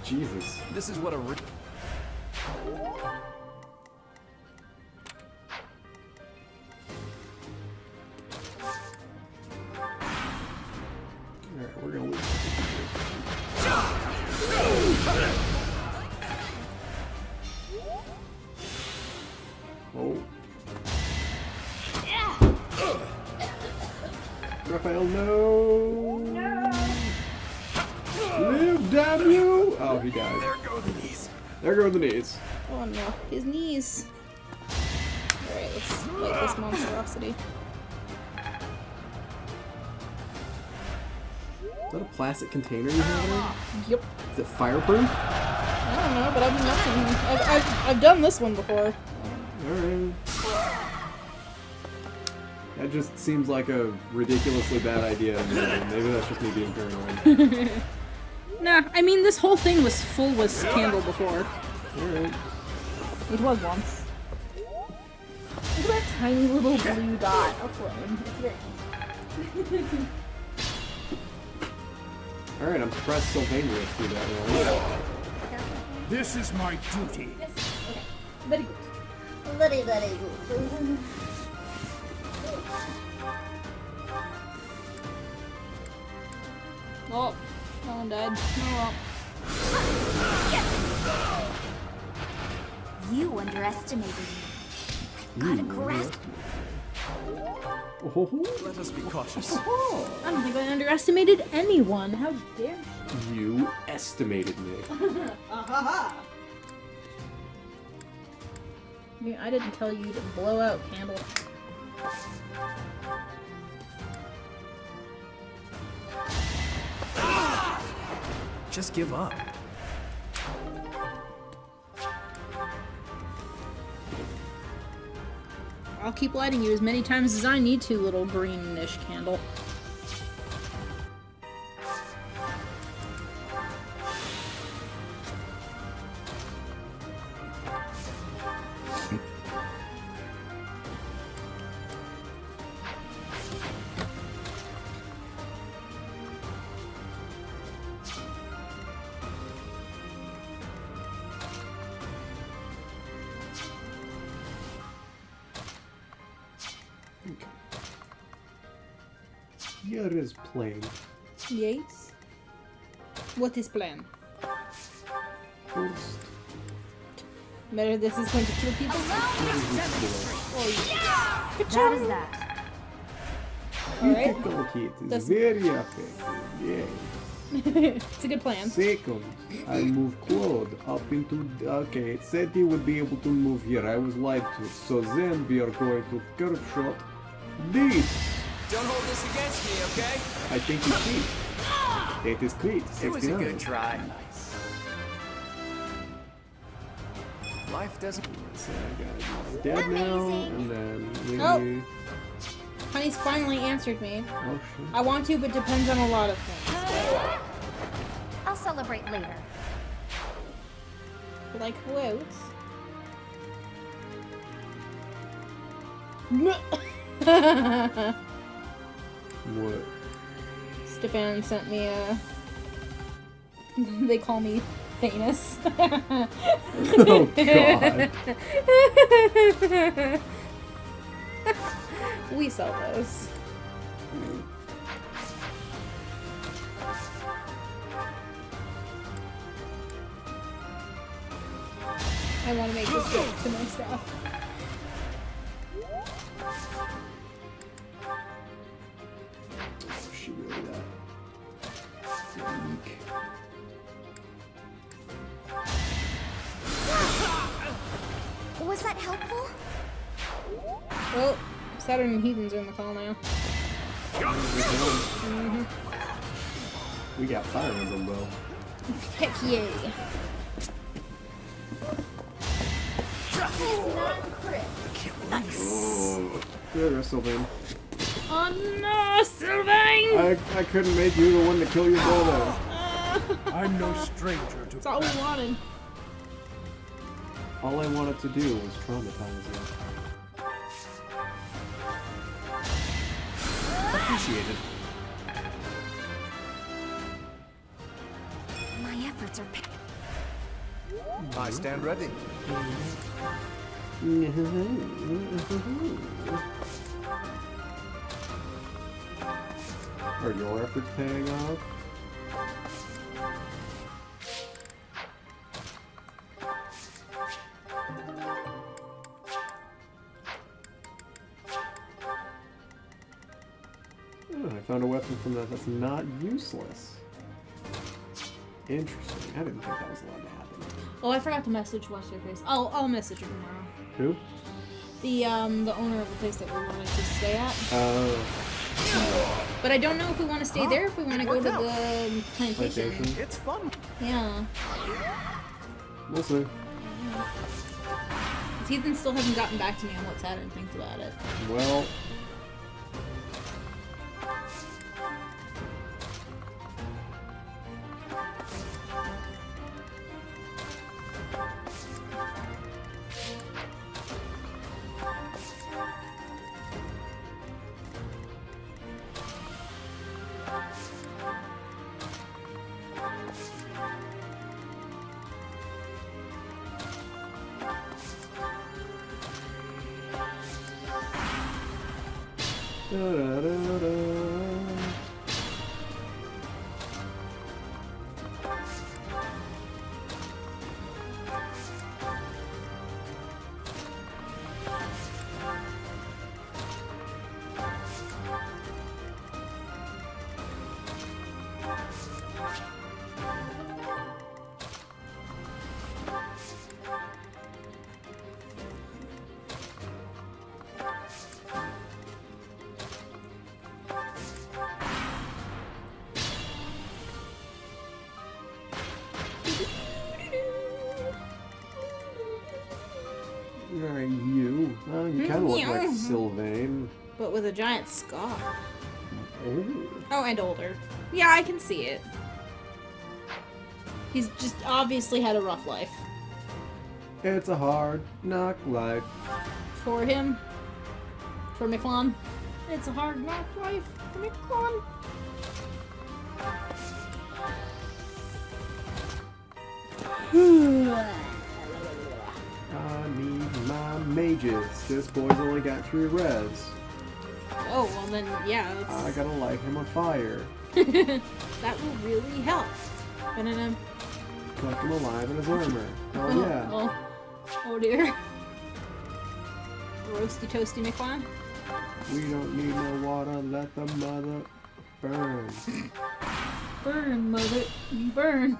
Jesus. This is what a Alright, we're gonna lose. Oh. Raphael, no! Live, damn you! Oh, he died. There go the knees. There go the knees. Oh no, his knees. Alright, let's fight this monstrosity. Is that a plastic container you have there? Yep. Is it fireproof? I don't know, but I've been watching. I've done this one before. Alright. That just seems like a ridiculously bad idea to me. Maybe that's just me being paranoid. Nah, I mean, this whole thing was full with candle before. Alright. It was once. Look at that tiny little blue dot of flame. It's very Alright, I'm surprised Sylvania threw that one. This is my duty. Yes. Okay. Very good. Very, very good. Oh, no one died. Oh well. You underestimated me. I gotta grasp. Let us be cautious. I don't think I underestimated anyone. How dare you? You estimated me. I mean, I didn't tell you to blow out candle. Just give up. I'll keep lighting you as many times as I need to, little greenish candle. Here is plain. Yes. What is plan? First, Better this is going to kill people? That is that. Alright. critical hit is That's- very effective. Yeah. It's a good plan. Second, I move Claude up into. Okay, it said he would be able to move here. I was lied to. So then we are going to curve shot this. Don't hold this against me, okay? I think he crit. It is crit. It was a 69. good try. Life doesn't. So I got he's dead now, and then we. Oh. Honey's finally answered me. Oh shit. I want to, but depends on a lot of things. I'll celebrate later. Like what? No. What? Stefan sent me a. They call me famous. Oh god. We sell those. I want to make this joke to my staff. Oh, she really that. Weak. Was that helpful? Well, Saturn and Heathens are in the call now. We got Fire Emblem though. Heck yay. Oh, good, Sylvain. Oh no, Sylvain! I couldn't make you the one to kill your brother. I'm no stranger to That's all we wanted. All I wanted to do was traumatize you. Appreciated. My efforts are I stand ready. Are your efforts paying off? Oh, I found a weapon from that that's not useless. Interesting. I didn't think that was allowed to happen. Oh, I forgot to message what's her face. I'll message her tomorrow. Who? The owner of the place that we wanted to stay at. But I don't know if we want to stay there, if we want to go to the plantation. PlayStation. It's fun. Yeah. We'll see. Heathen still hasn't gotten back to me on what Saturn thinks about it. Well, Are you? Well, you kind of look like Sylvain. But with a giant scar. Oh. Oh, and older. Yeah, I can see it. He's just obviously had a rough life. It's a hard knock life. For him. For Miklon. It's a hard knock life for Miklon. I need my mages. This boy's only got 3 res. Oh, well then, yeah. I gotta light him on fire. That will really help. Ba-da-dum. Collect him alive in his armor. Oh yeah. Oh dear. Roasty toasty Miklon. We don't need no water, let the mother burn. Burn, mother. You burn.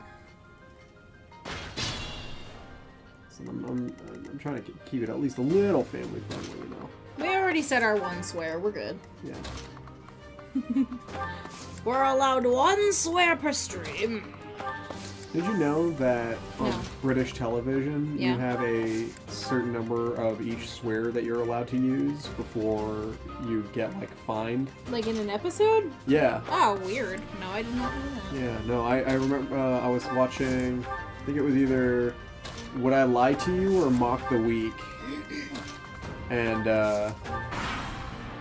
So I'm trying to keep it at least a little family friendly, you know. We already said our one swear. We're good. Yeah. We're allowed 1 swear per stream. Did you know that on No. British television Yeah. you have a certain number of each swear that you're allowed to use before you get like fined? Like in an episode? Yeah. Oh, weird. No, I did not know that. Yeah. No, I remember I was watching. I think it was either Would I Lie to You or Mock the Weak, and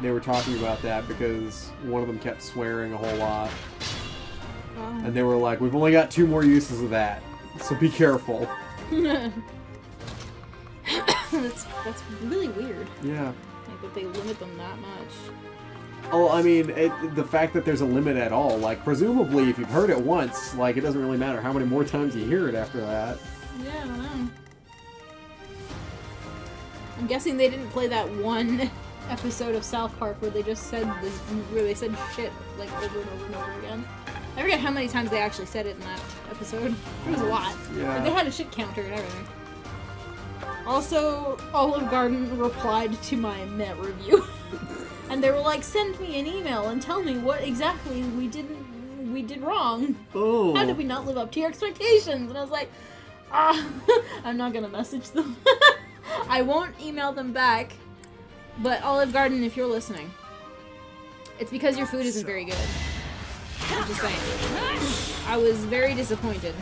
they were talking about that because one of them kept swearing a whole lot. And they were like, we've only got 2 more uses of that, so be careful. That's really weird. Yeah. Like that they limit them that much. Oh, I mean, the fact that there's a limit at all, like, presumably if you've heard it once, like, it doesn't really matter how many more times you hear it after that. Yeah, I don't know. I'm guessing they didn't play that one episode of South Park where they just said where they said shit like over and over and over again. I forget how many times they actually said it in that episode. It was a lot. Yeah. Like, they had a shit counter and everything. Also, Olive Garden replied to my Met review. And they were like, send me an email and tell me what exactly we did wrong. Oh. How did we not live up to your expectations? And I was like, I'm not gonna message them. I won't email them back. But Olive Garden, if you're listening, it's because your food isn't very good. I'm just saying. I was very disappointed.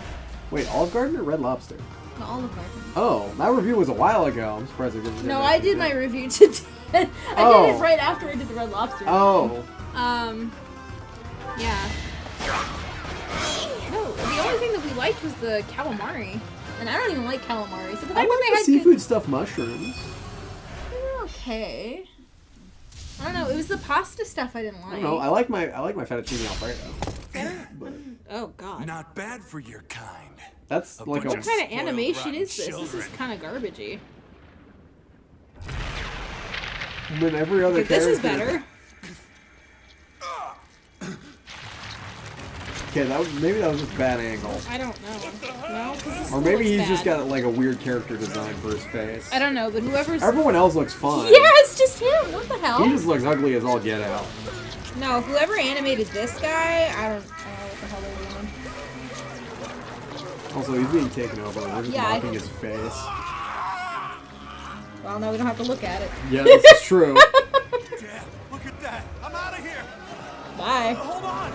Wait, Olive Garden or Red Lobster? No, Olive Garden. Oh, that review was a while ago. I'm surprised I didn't. No, I did my review today. I did it right after I did the Red Lobster. Oh. Yeah. No, the only thing that we liked was the calamari. And I don't even like calamari. So the fact I that like they the had seafood stuffed mushrooms. They were okay. I don't know. It was the pasta stuff I didn't like. I don't know. I like my fettuccine alfredo. But Oh God. Not bad for your kind. that's like a. What kind of Spoiled, animation rotten is this? This is children. kind of garbagey. When every other But this is character- better. Okay, maybe that was just a bad angle. I don't know. No, 'cause this Or still maybe looks he's bad. just got like a weird character design for his face. I don't know, but whoever's. Everyone else looks fine. Yeah, it's just him. What the hell? He just looks ugly as all get out. No, whoever animated this guy, I don't know what the hell they're doing. Also, he's being taken over and we're just Yeah, I- mocking his face. Well, no, we don't have to look at it. Yeah, this is true. Dad, look at that. I'm out of here. Bye. Hold on.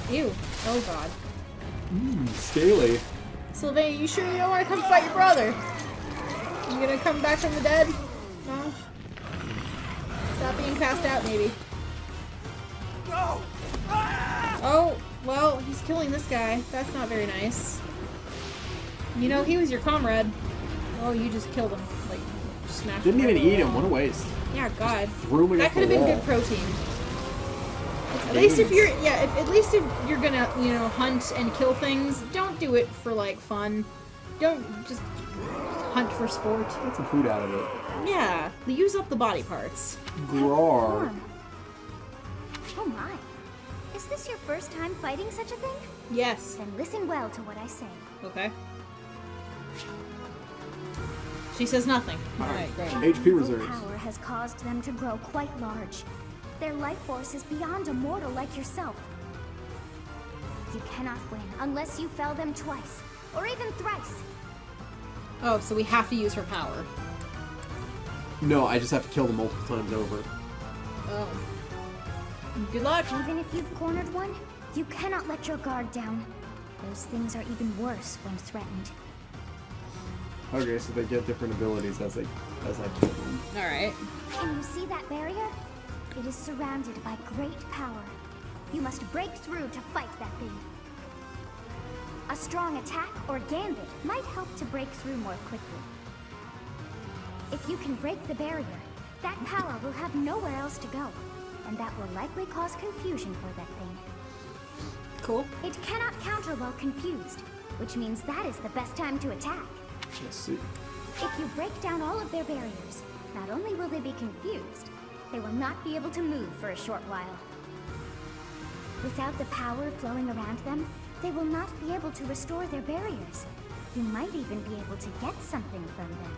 Ew. Oh God. Scaly. Sylvain, you sure you don't want to come fight your brother? You gonna come back from the dead? No? Stop being passed out, maybe. No. Oh, well, he's killing this guy. That's not very nice. You know, he was your comrade. Oh, you just killed him. Like, smashed Didn't him even right eat him. along. What a waste. Yeah, God. Threw me That off could have the been wall. good protein. At least if you're, at least if you're gonna, hunt and kill things, don't do it for like fun. Don't just hunt for sport. Get some food out of it. Yeah, use up the body parts. Grar. Oh my. Is this your first time fighting such a thing? Yes. Then listen well to what I say. Okay. She says nothing. Alright, great. HP Evil reserves. power has caused them to grow quite large. Their life force is beyond a mortal like yourself. You cannot win unless you fell them twice, or even thrice. Oh, so we have to use her power. No, I just have to kill them multiple times over. Oh. Good luck. Even if you've cornered one, you cannot let your guard down. Those things are even worse when threatened. Okay, so they get different abilities as I kill them. Alright. Can you see that barrier? It is surrounded by great power. You must break through to fight that thing. A strong attack or gambit might help to break through more quickly. If you can break the barrier, that power will have nowhere else to go, and that will likely cause confusion for that thing. Cool. It cannot counter while confused, which means that is the best time to attack. Let's see. If you break down all of their barriers, not only will they be confused, they will not be able to move for a short while. Without the power flowing around them, they will not be able to restore their barriers. You might even be able to get something from them.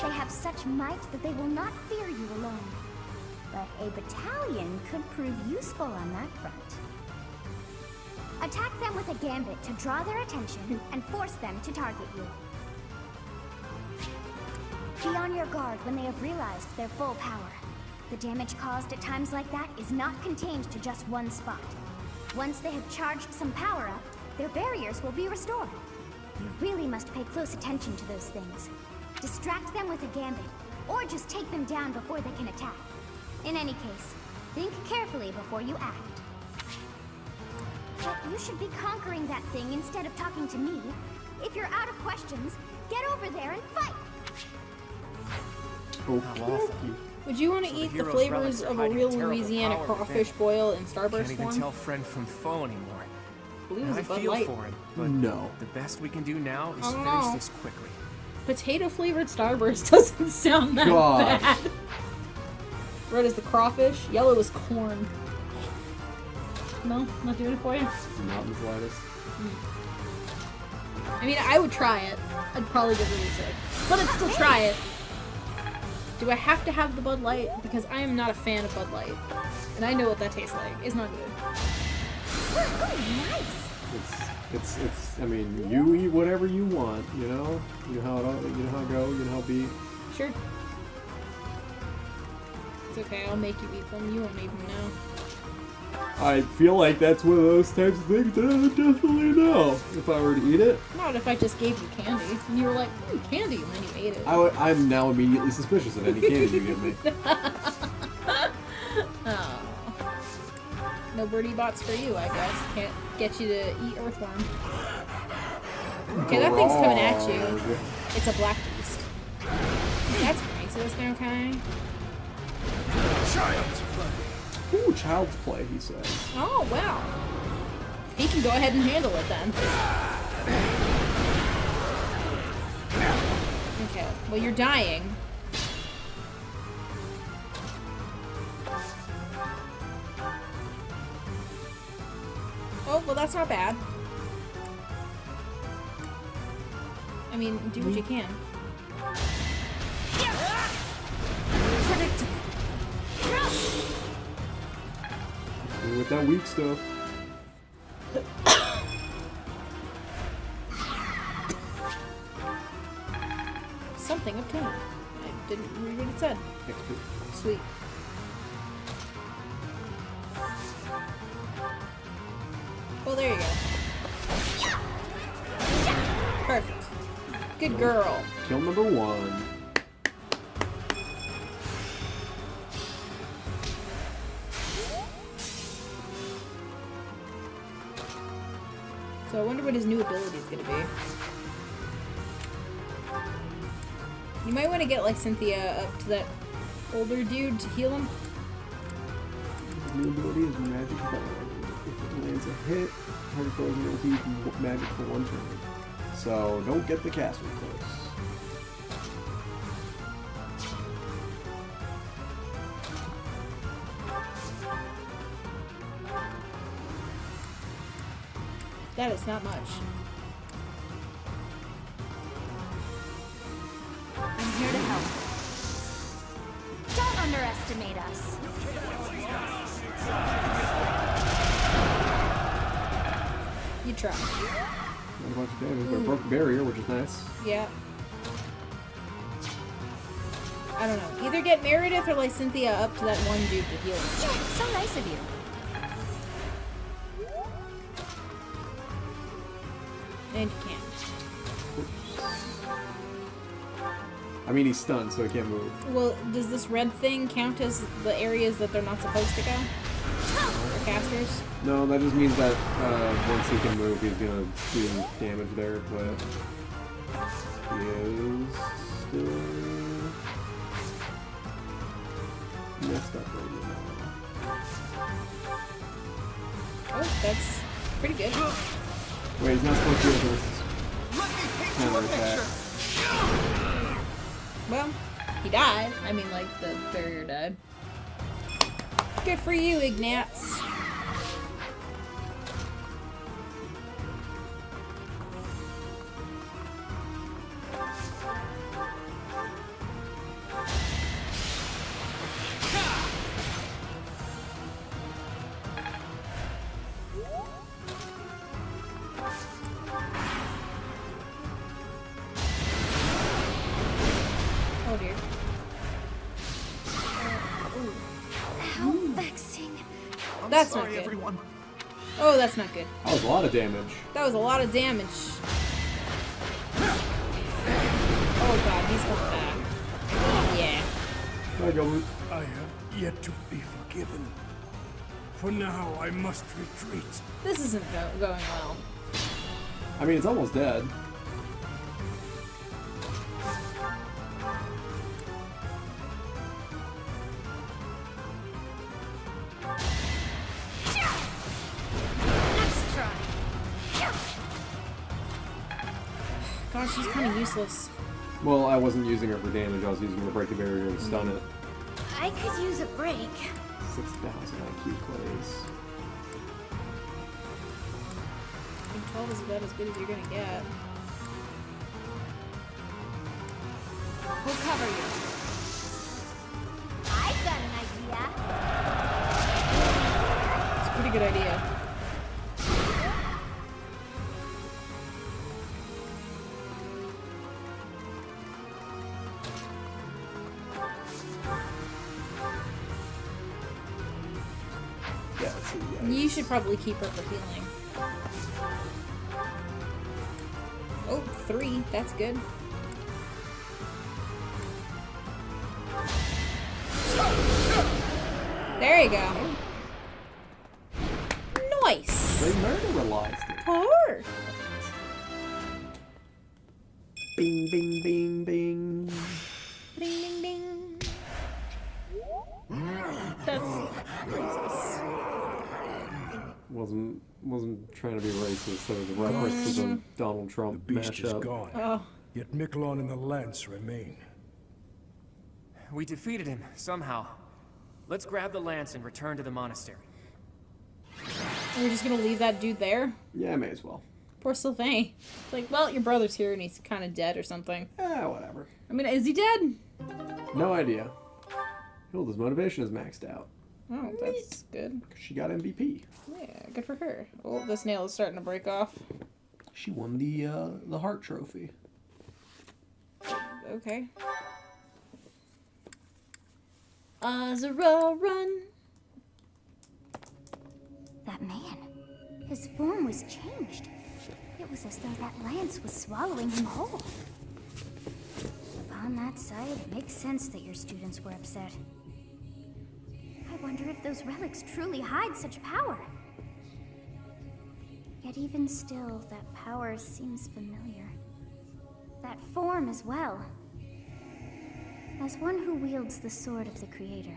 They have such might that they will not fear you alone. But a battalion could prove useful on that front. Attack them with a gambit to draw their attention and force them to target you. Be on your guard when they have realized their full power. The damage caused at times like that is not contained to just one spot. Once they have charged some power up, their barriers will be restored. You really must pay close attention to those things. Distract them with a gambit, or just take them down before they can attack. In any case, think carefully before you act. But you should be conquering that thing instead of talking to me. If you're out of questions, get over there and fight! Okay. Would you want to So the eat the hero's flavors relics are of a hiding real terrible Louisiana power crawfish within. boil in Can't Starburst even form? tell friend from foe anymore. Blue And is I a Bud feel Light. for it, but No. the best we can do now is I don't finish know. this quickly. Potato flavored Starburst doesn't sound that Gosh. bad. Red is the crawfish, yellow is corn. No, not doing it for you? Not in the slightest. I mean, I would try it. I'd probably get really sick. But I'd still try it. Do I have to have the Bud Light? Because I am not a fan of Bud Light. And I know what that tastes like. It's not good. Oh, nice! It's. I mean, you eat whatever you want. You know. You know how it go. You know how it be. Sure. It's okay, I'll make you eat them. You won't even know. I feel like that's one of those types of things that I would definitely know if I were to eat it. Not if I just gave you candy. And you were like, candy, and then you ate it. I'm now immediately suspicious of any candy you give me. Oh. No birdie bots for you, I guess. Can't get you to eat earthworm. Okay, that thing's coming at you. It's a black beast. That's racist, okay? Child's play. Ooh, child's play, he says. Oh, wow. He can go ahead and handle it then. Okay, well, you're dying. Oh, well, that's not bad. I mean, do what you can. With that weak stuff. Something obtained. I didn't read what it said. Sweet. Oh, there you go. Perfect. Good girl. Kill number 1. So I wonder what his new ability is going to be. You might want to get like Cynthia up to that older dude to heal him. The ability is magic ball. If it lands a hit, target goes and able to use magic for one turn. So don't get the castle close. That is not much. I'm here to help. Don't underestimate us. You try. Not a bunch of damage, but it broke the barrier, which is nice. Yeah. I don't know. Either get Meredith or Lysynthia up to that one dude to heal him. Yeah, so nice of you. And you can't. I mean, he's stunned, so he can't move. Well, does this red thing count as the areas that they're not supposed to go? For casters? No, that just means that once he can move, he's gonna do damage there, but he is still messed up right now. Oh, that's pretty good. Wait, he's not supposed to be able to Let me paint you a counterattack. picture. Well, he died. I mean, like, the barrier died. Good for you, Ignatz. Oh dear. How vexing. I'm That's sorry, not good. everyone. Oh, that's not good. That was a lot of damage. That was a lot of damage. Oh god, he's going back. Yeah. Bye, Goblin. I have yet to be forgiven. For now, I must retreat. This isn't going well. I mean, it's almost dead. Let's try. Gosh, she's kind of useless. Well, I wasn't using her for damage, I was using her to break the barrier and stun it. I could use a break. 6,000 IQ plays. I think 12 is about as good as you're gonna get. We'll cover you. I've got an idea. It's a pretty good idea. Yeah, let's see. Yeah, You should probably keep her for healing. Oh, 3. That's good. There you go. Nice. They murderized it. Perfect. Bing, bing, bing, bing. Ding, ding, ding. That's racist. Wasn't trying to be racist. There was a reference to the Donald The Trump beast is mashup. gone. Oh, Yet Miquelon and the lance remain. We defeated him, somehow. Let's grab the lance and return to the monastery. we're just gonna leave that dude there? Yeah, may as well. Poor Sylvain. It's like, well, your brother's here and he's kind of dead or something. Whatever. I mean, is he dead? No idea. Hilda's motivation is maxed out. Oh, that's good. She got MVP. Yeah, good for her. Oh, this nail is starting to break off. She won the heart trophy. Okay. Azura, run! That man. His form was changed. It was as though that lance was swallowing him whole. Upon that sight, it makes sense that your students were upset. I wonder if those relics truly hide such power. Yet even still, that power seems familiar. That form as well. As one who wields the sword of the Creator,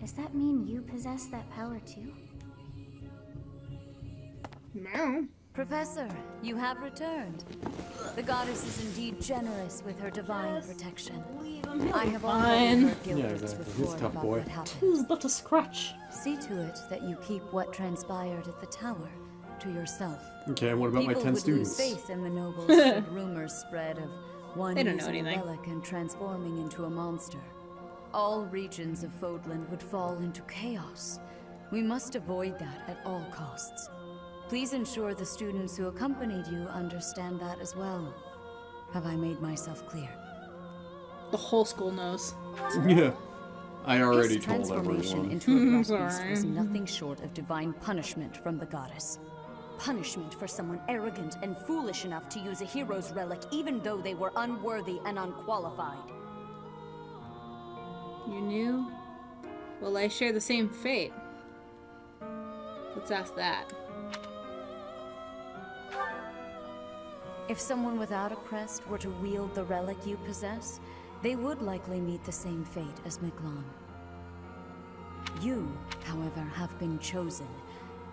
does that mean you possess that power too? No. Professor, you have returned. The goddess is indeed generous with her divine protection. I have already heard Gilbert's exactly. He's a report tough about boy. what happened. Who's but a scratch? See to it that you keep what transpired at the tower to yourself. Okay, and what about People my 10 would students? lose faith in the nobles should rumors spread of one They don't know using a anything. relic and transforming into a monster. All regions of Fodland would fall into chaos. We must avoid that at all costs. Please ensure the students who accompanied you understand that as well. Have I made myself clear? The whole school knows. Yeah. I already His told transformation everyone. into a black beast Sorry. was nothing short of divine punishment from the goddess. Punishment for someone arrogant and foolish enough to use a hero's relic even though they were unworthy and unqualified. You knew? Well, I share the same fate. Let's ask that. If someone without a crest were to wield the relic you possess, they would likely meet the same fate as Miklon. You, however, have been chosen.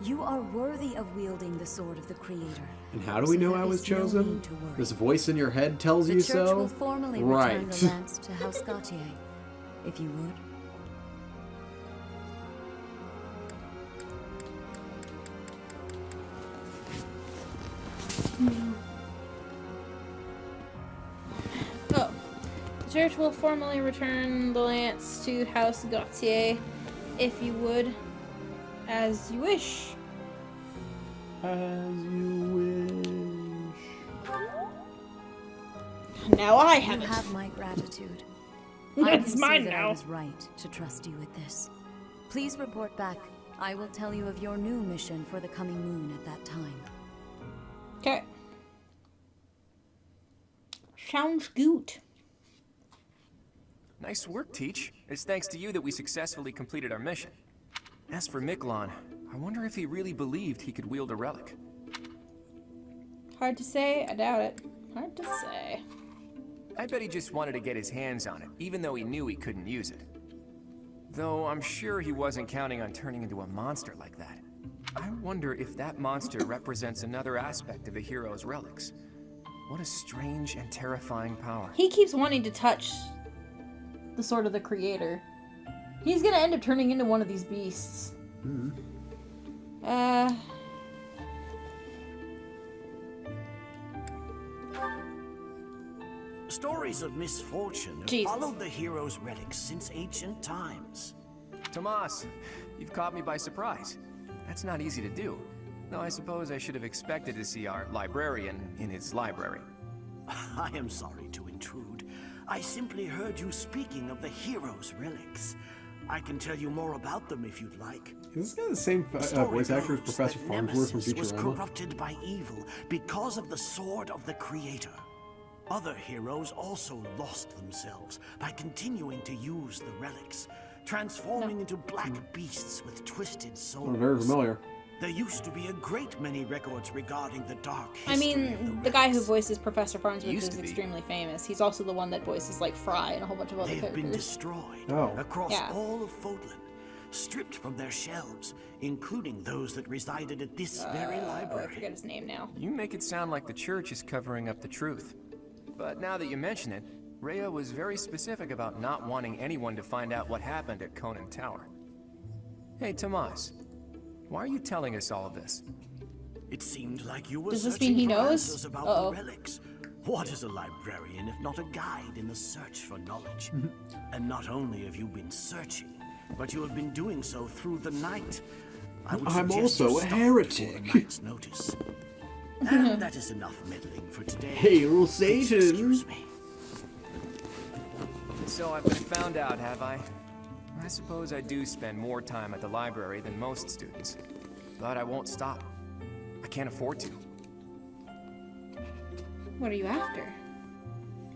You are worthy of wielding the sword of the Creator. And how do we so know there I was is no chosen? need to worry. This voice in your head tells The you church so? will formally Right. return the lance to House Gautier, if you would. Oh. The church will formally return the lance to House Gautier, if you would, as you wish. As you Now I have You it. have my gratitude. It's I can see mine that now. I was right to trust you with this. Please report back. I will tell you of your new mission for the coming moon at that time. Okay. Sounds good. Nice work, Teach. It's thanks to you that we successfully completed our mission. As for Miklon, I wonder if he really believed he could wield a relic. Hard to say. I doubt it. Hard to say. I bet he just wanted to get his hands on it, even though he knew he couldn't use it. Though I'm sure he wasn't counting on turning into a monster like that. I wonder if that monster represents another aspect of the hero's relics. What a strange and terrifying power. He keeps wanting to touch the sword of the Creator. He's gonna end up turning into one of these beasts. Stories of misfortune have Jesus. followed the hero's relics since ancient times. Tomas, you've caught me by surprise. That's not easy to do. Though I suppose I should have expected to see our librarian in his library. I am sorry to intrude. I simply heard you speaking of the hero's relics. I can tell you more about them if you'd like. Is this guy the same Story voice actor as goes Professor that Farnsworth from Nemesis was Futurama? corrupted by evil because of the sword of the Creator. Other heroes also lost themselves by continuing to use the relics, transforming into black beasts with twisted souls. Oh, very familiar. There used to be a great many records regarding the dark I history of mean, the guy who relics. voices Professor Farnsworth Used is to be. extremely famous. He's also the one that voices like Fry and a whole bunch of other They've been characters. destroyed Oh. across Yeah. all of Fodland, stripped from their shelves, including those that resided at this very Oh, I library. forget his name now. You make it sound like the church is covering up the truth. But now that you mention it, Rhea was very specific about not wanting anyone to find out what happened at Conan Tower. Hey, Tomas, why are you telling us all of this? It seemed like you were Does this searching mean he for knows? answers about Uh-oh. the relics. What is a librarian if not a guide in the search for knowledge? And not only have you been searching, but you have been doing so through the night. I would I'm suggest you also a stop heretic. before a night's notice. And that is enough meddling for today. Hail Please Satan! excuse me. So I've been found out, have I? I suppose I do spend more time at the library than most students. But I won't stop. I can't afford to. What are you after?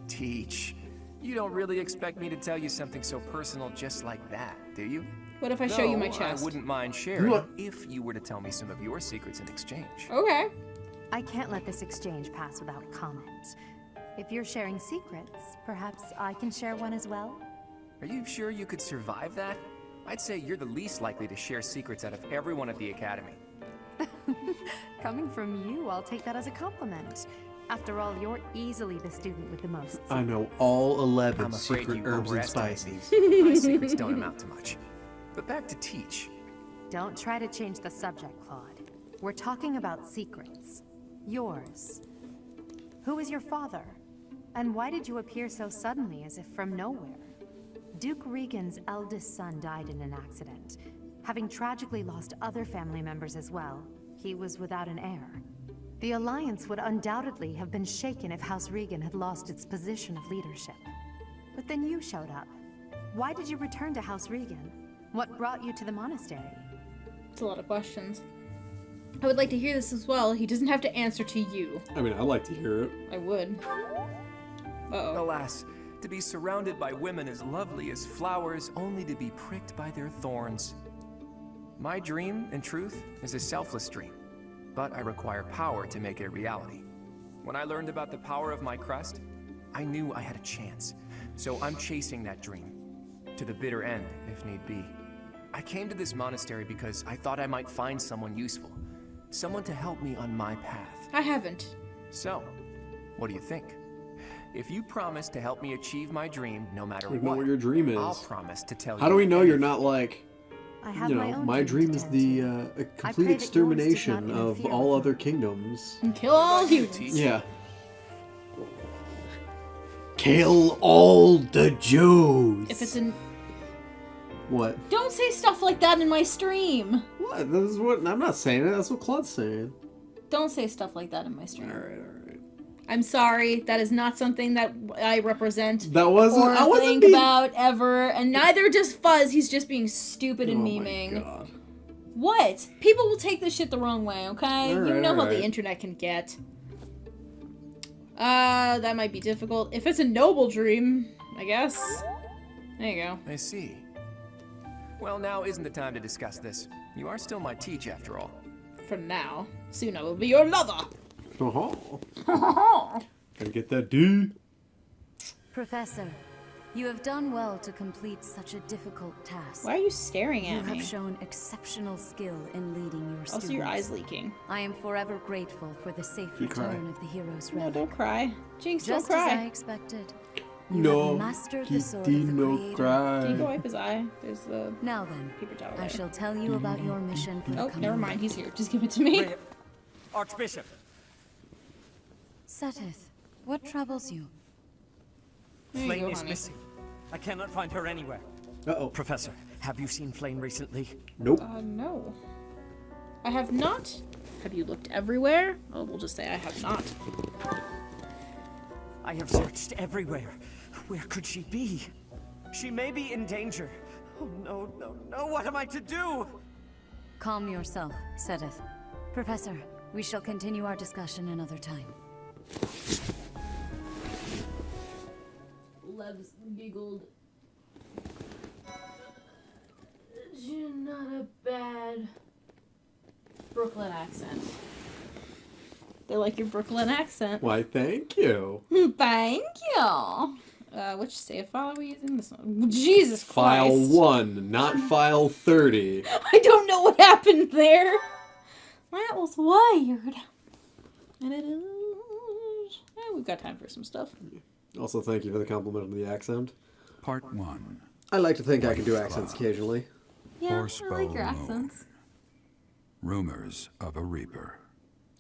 Teach. You don't really expect me to tell you something so personal just like that, do you? What if I show you my Though chest? I wouldn't mind sharing What? if you were to tell me some of your secrets in exchange. Okay. I can't let this exchange pass without comment. If you're sharing secrets, perhaps I can share one as well? Are you sure you could survive that? I'd say you're the least likely to share secrets out of everyone at the Academy. Coming from you, I'll take that as a compliment. After all, you're easily the student with the most. I know all 11 I'm afraid secret you herbs and overestimate me. spices. My secrets don't amount to much. But back to Teach. Don't try to change the subject, Claude. We're talking about secrets. Yours. Who is your father? And why did you appear so suddenly, as if from nowhere? Duke Regan's eldest son died in an accident. Having tragically lost other family members as well, he was without an heir. The Alliance would undoubtedly have been shaken if House Regan had lost its position of leadership. But then you showed up. Why did you return to House Regan? What brought you to the monastery? It's a lot of questions. I would like to hear this as well. He doesn't have to answer to you. I mean, I'd like to hear it. I would. Uh-oh. Alas, to be surrounded by women as lovely as flowers, only to be pricked by their thorns. My dream, in truth, is a selfless dream, but I require power to make it a reality. When I learned about the power of my crest, I knew I had a chance, so I'm chasing that dream, to the bitter end, if need be. I came to this monastery because I thought I might find someone useful, someone to help me on my path. I haven't. So, what do you think? If you promise to help me achieve my dream, no matter We know what, what your dream is. I'll promise to tell you. How do we know you're not like, I have you my know, own my dream to is tend the to. a I pray complete that yours does extermination not of interfere all with other mine. kingdoms. And kill all humans. Yeah. Kill all the Jews. If it's an... What? Don't say stuff like that in my stream. What? This is what I'm not saying it. That's what Claude's saying. Don't say stuff like that in my stream. All right. I'm sorry. That is not something that I represent. That wasn't. Or I wasn't think being... about ever. And neither does Fuzz. He's just being stupid and Oh memeing. my God. What? People will take this shit the wrong way, okay? All You right, know how all right. the internet can get. That might be difficult. If it's a noble dream, I guess. There you go. I see. Well, now isn't the time to discuss this. You are still my Teach, after all. For now. Soon I will be your lover. Oh. Gotta get that D. Professor, you have done well to complete such a difficult task. Why are you staring You at me? have shown exceptional skill in leading your students. Also, your eyes leaking. I am forever grateful for the safe You cry. return of the hero's No, relic. don't cry. Jinx, Just don't as I cry. expected. You No, have mastered the sword of Kitty, the no Creator. cry. Can you go wipe his eye? There's the Now then, paper towel I there. shall tell you about your mission for the Oh, coming never mind. week. He's here. Just give it to me. Archbishop. Seteth, what troubles you? There you Flame go, is honey. missing. I cannot find her anywhere. Uh-oh. Professor, have you seen Flame recently? Nope. No. I have not. Have you looked everywhere? Oh, we'll just say I have not. I have searched everywhere. Where could she be? She may be in danger. Oh, no, no, no. What am I to do? Calm yourself, Seteth. Professor, we shall continue our discussion another time. Lev's giggled. Not a bad Brooklyn accent. They like your Brooklyn accent. Why, thank you. Thank you. Which save file are we using? This one. Jesus File Christ. 1, not file 30. I don't know what happened there. That was weird. And it is. We've got time for some stuff. Also, thank you for the compliment on the accent. Part 1. I like to think I can do accents occasionally. Yeah, Horsebow I like your Moon. accents. Rumors of a Reaper.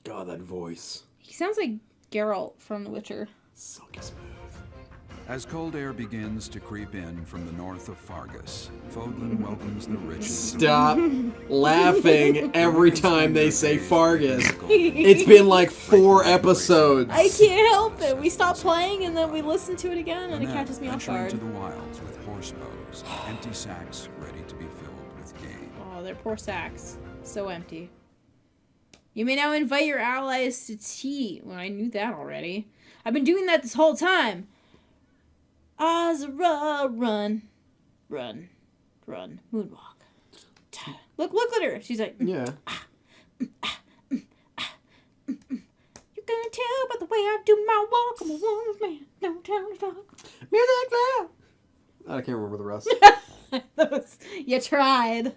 God, that voice. He sounds like Geralt from The Witcher. Silky smooth. As cold air begins to creep in from the north of Fargus, Fodlan welcomes the riches. Stop laughing every time they say Fargus. It's been like 4 episodes. I can't help it. We stop playing and then we listen to it again and it catches me off venturing guard. to the wilds with horse bows, empty sacks ready to be filled with game. Oh, their poor sacks. So empty. You may now invite your allies to tea. Well, I knew that already. I've been doing that this whole time. Azra, run. Run. Run. Moonwalk. Look at her. She's like, Yeah. you can can't tell by the way I do my walk. I'm a woman's man. No time to talk. Music loud. I can't remember the rest. You tried.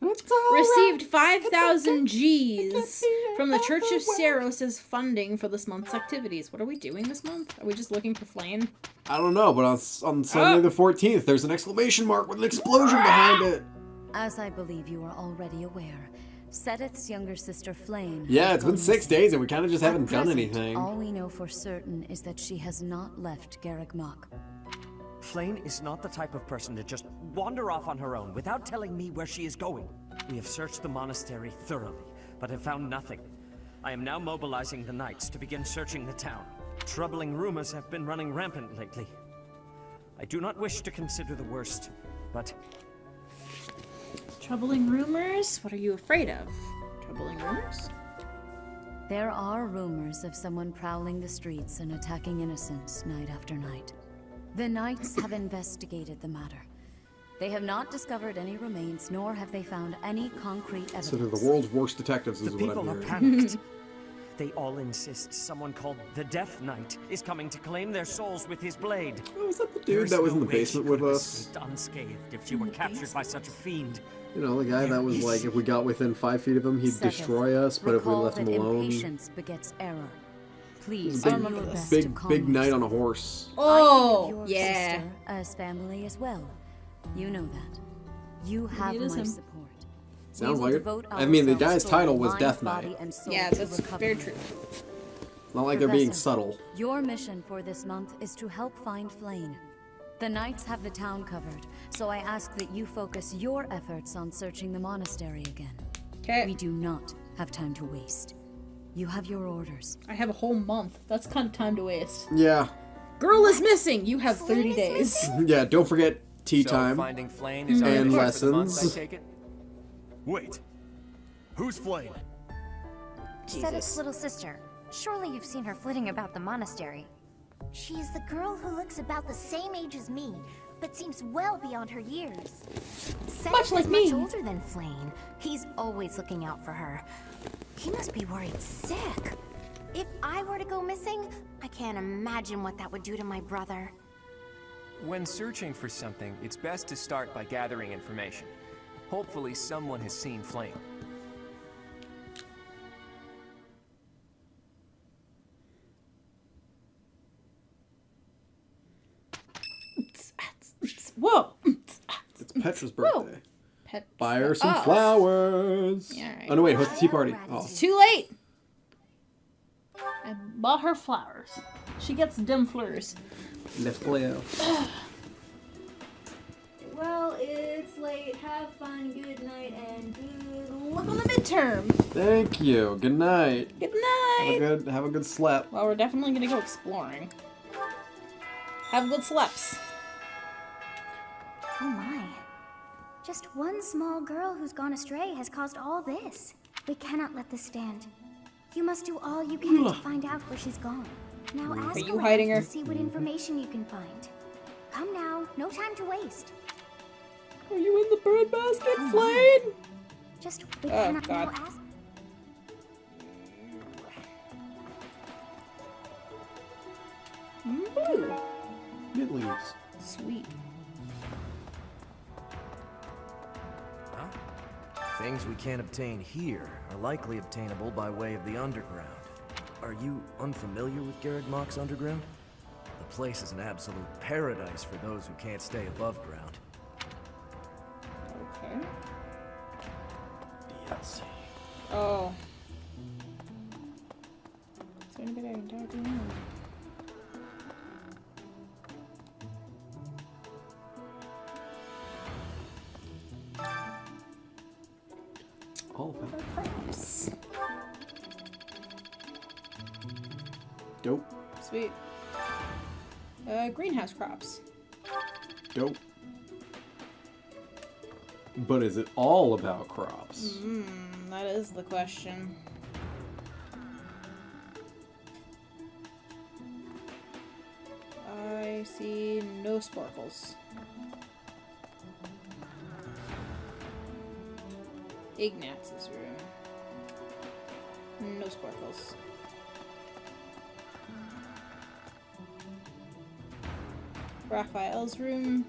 Received 5,000 G's from the Church of Ceros as funding for this month's activities. What are we doing this month? Are we just looking for Flame? I don't know, but on Sunday the 14th, there's an exclamation mark with an explosion behind it. As I believe you are already aware, Sedith's younger sister Flame. Yeah, it's been 6 days and we kind of just haven't done Present, anything. All we know for certain is that she has not left Garreg Mach. Flame is not the type of person to just wander off on her own without telling me where she is going. We have searched the monastery thoroughly, but have found nothing. I am now mobilizing the knights to begin searching the town. Troubling rumors have been running rampant lately. I do not wish to consider the worst, but... Troubling rumors? What are you afraid of? Troubling rumors? There are rumors of someone prowling the streets and attacking innocents night after night. The Knights have investigated the matter. They have not discovered any remains, nor have they found any concrete evidence. So they're the world's worst detectives, is The what I'm people are hearing. panicked. They all insist someone called the Death Knight is coming to claim their souls with his blade. Oh, is that the dude that was in the basement with us? Unscathed if she were captured by such a fiend. You know, the guy that was like, if we got within 5 feet of him, he'd Sedith, destroy us, but if we recall left him that alone... Impatience begets error. Please Big, do your best big, to calm big knight yourself. on a horse. Oh, I think of your yeah. sister as family as well. You know that. You have it is my him. support. Sounds We will like it. devote I mean, the ourselves guy's for title was mind, Death body, Knight. and soul Yeah, to that's recovery. very true. It's not like they're being Professor, subtle. Your mission for this month is to help find Flame. The Knights have the town covered, so I ask that you focus your efforts on searching the monastery again. Okay. We do not have time to waste. You have your orders. I have a whole month. That's kind of time to waste. Yeah. Girl is missing. You have 30 days. Yeah, don't forget tea So time. finding Flame is our And mission for the month, lessons. I take it? Wait. Who's Flame? Sedith's little sister. Surely you've seen her flitting about the monastery. She is the girl who looks about the same age as me, but seems well beyond her years. Much like is me. much older than Flame. He's always looking out for her. He must be worried sick. If I were to go missing, I can't imagine what that would do to my brother. When searching for something, it's best to start by gathering information. Hopefully someone has seen Flame. Whoa. It's Petra's birthday. Buy her Oh. some flowers. Yeah, right. Oh no, wait, what's the tea party? Oh. It's too late. I bought her flowers. She gets them flowers. Les fleurs. Well, it's late. Have fun. Good night, and good luck on the midterm. Thank you. Good night. Good night. Have a good slap. Well, we're definitely gonna go exploring. Have good slaps. Oh my. Just one small girl who's gone astray has caused all this. We cannot let this stand. You must do all you can to find out where she's gone. Now ask Are you around hiding her? to see what information you can find. Come now, no time to waste. Are you in the bird basket, Flame? Just we Oh, cannot God. now ask. Ooh, Get leaves. sweet. Things we can't obtain here are likely obtainable by way of the underground. Are you unfamiliar with Garreg Mach's underground? The place is an absolute paradise for those who can't stay above ground. Okay. DLC. Oh. Is there anybody I can talk to now? All of it. Crops. Dope. Sweet. Greenhouse crops. Dope. But is it all about crops? That is the question. I see no sparkles. Ignaz's room. No sparkles. Raphael's room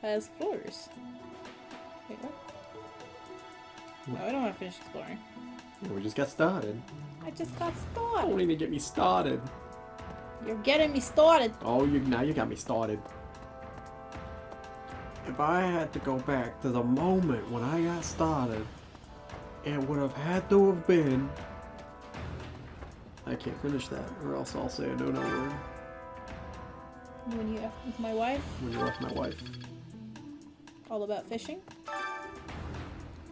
has floors. Wait, what? No, I don't want to finish exploring. Yeah, we just got started. I just got started. Don't even get me started. You're getting me started. Oh, now you got me started. If I had to go back to the moment when I got started, it would have had to have been... I can't finish that, or else I'll say another word. When you left with my wife? When you left my wife. All about fishing?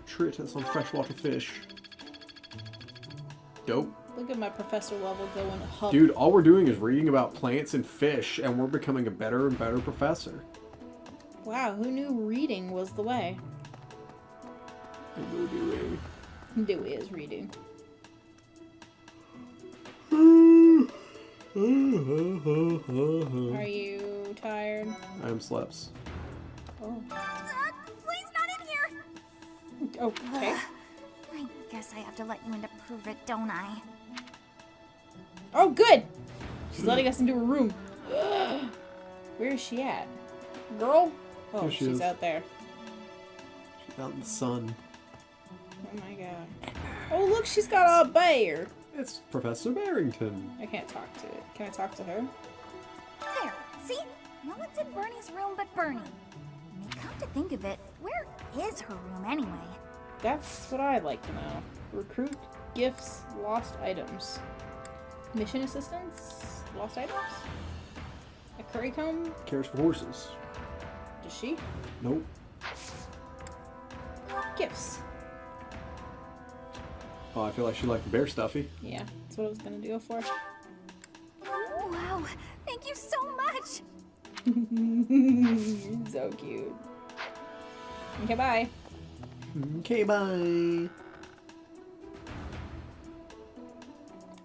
Treat us on freshwater fish. Dope. Look at my professor level going up. Dude, all we're doing is reading about plants and fish, and we're becoming a better and better professor. Wow, who knew reading was the way? Dewey is reading. Are you tired? I am sleps. Oh. Please not in here! Okay. I guess I have to let you in to prove it, don't I? Oh, good! She's letting us into her room. Where is she at? Girl? Oh, There she she's is. out there. She's out in the sun. Oh my god. Oh, look, she's got a bear. It's Professor Barrington. I can't talk to it. Can I talk to her? There, see? No one's in Bernie's room but Bernie. And come to think of it, where is her room anyway? That's what I'd like to know. Recruit, gifts, lost items. Mission assistance? Lost items? A curry comb? Cares for horses. Does she? Nope. Gifts. Oh, I feel like she liked the bear stuffy. Yeah, that's what I was gonna do it for. Wow, thank you so much! So cute. Okay, bye. Okay, bye.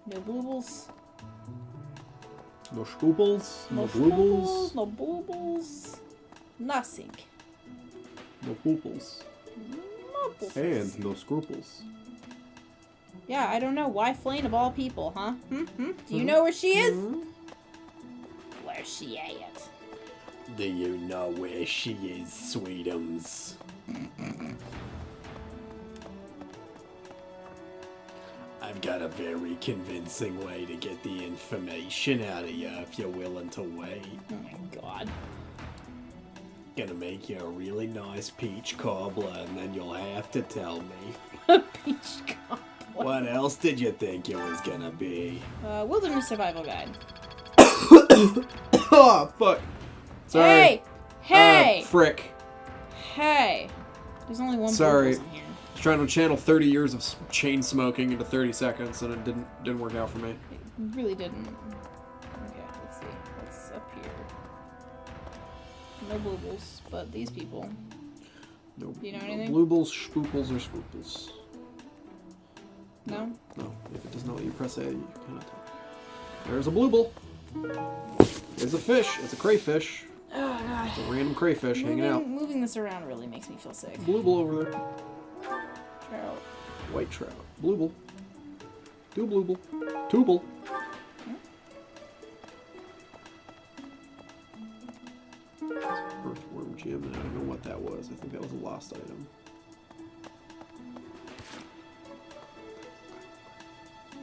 No bluebles. No scruples. No scruples, bloobles. no bluebles. Nothing. No pooples. No bluebles. And no scruples. Yeah, I don't know. Why Flame of all people, huh? Do you know where she is? Where's she at? Do you know where she is, sweetums? I've got a very convincing way to get the information out of you if you're willing to wait. Oh my god. Gonna make you a really nice peach cobbler, and then you'll have to tell me. Peach cobbler. What else did you think it was gonna be? Wilderness Survival Guide. Oh, fuck. Sorry. Hey! Hey! Frick. Hey! There's only one Sorry. Bluebles in here. I was trying to channel 30 years of chain smoking into 30 seconds, and it didn't work out for me. It really didn't. Okay, let's see. What's up here? No bluebles, but these people. No, Do you know anything? Bluebles, spooples, or spooples. No? No. If it doesn't know what you press A, you cannot talk. There's a blueble. There's a fish. It's a crayfish. Oh god. It's a random crayfish hanging out. Moving this around really makes me feel sick. Blueble over there. Trout. White trout. Blueble. Two blueble. Tubal. Earthworm gem, and I don't know what that was. I think that was a lost item.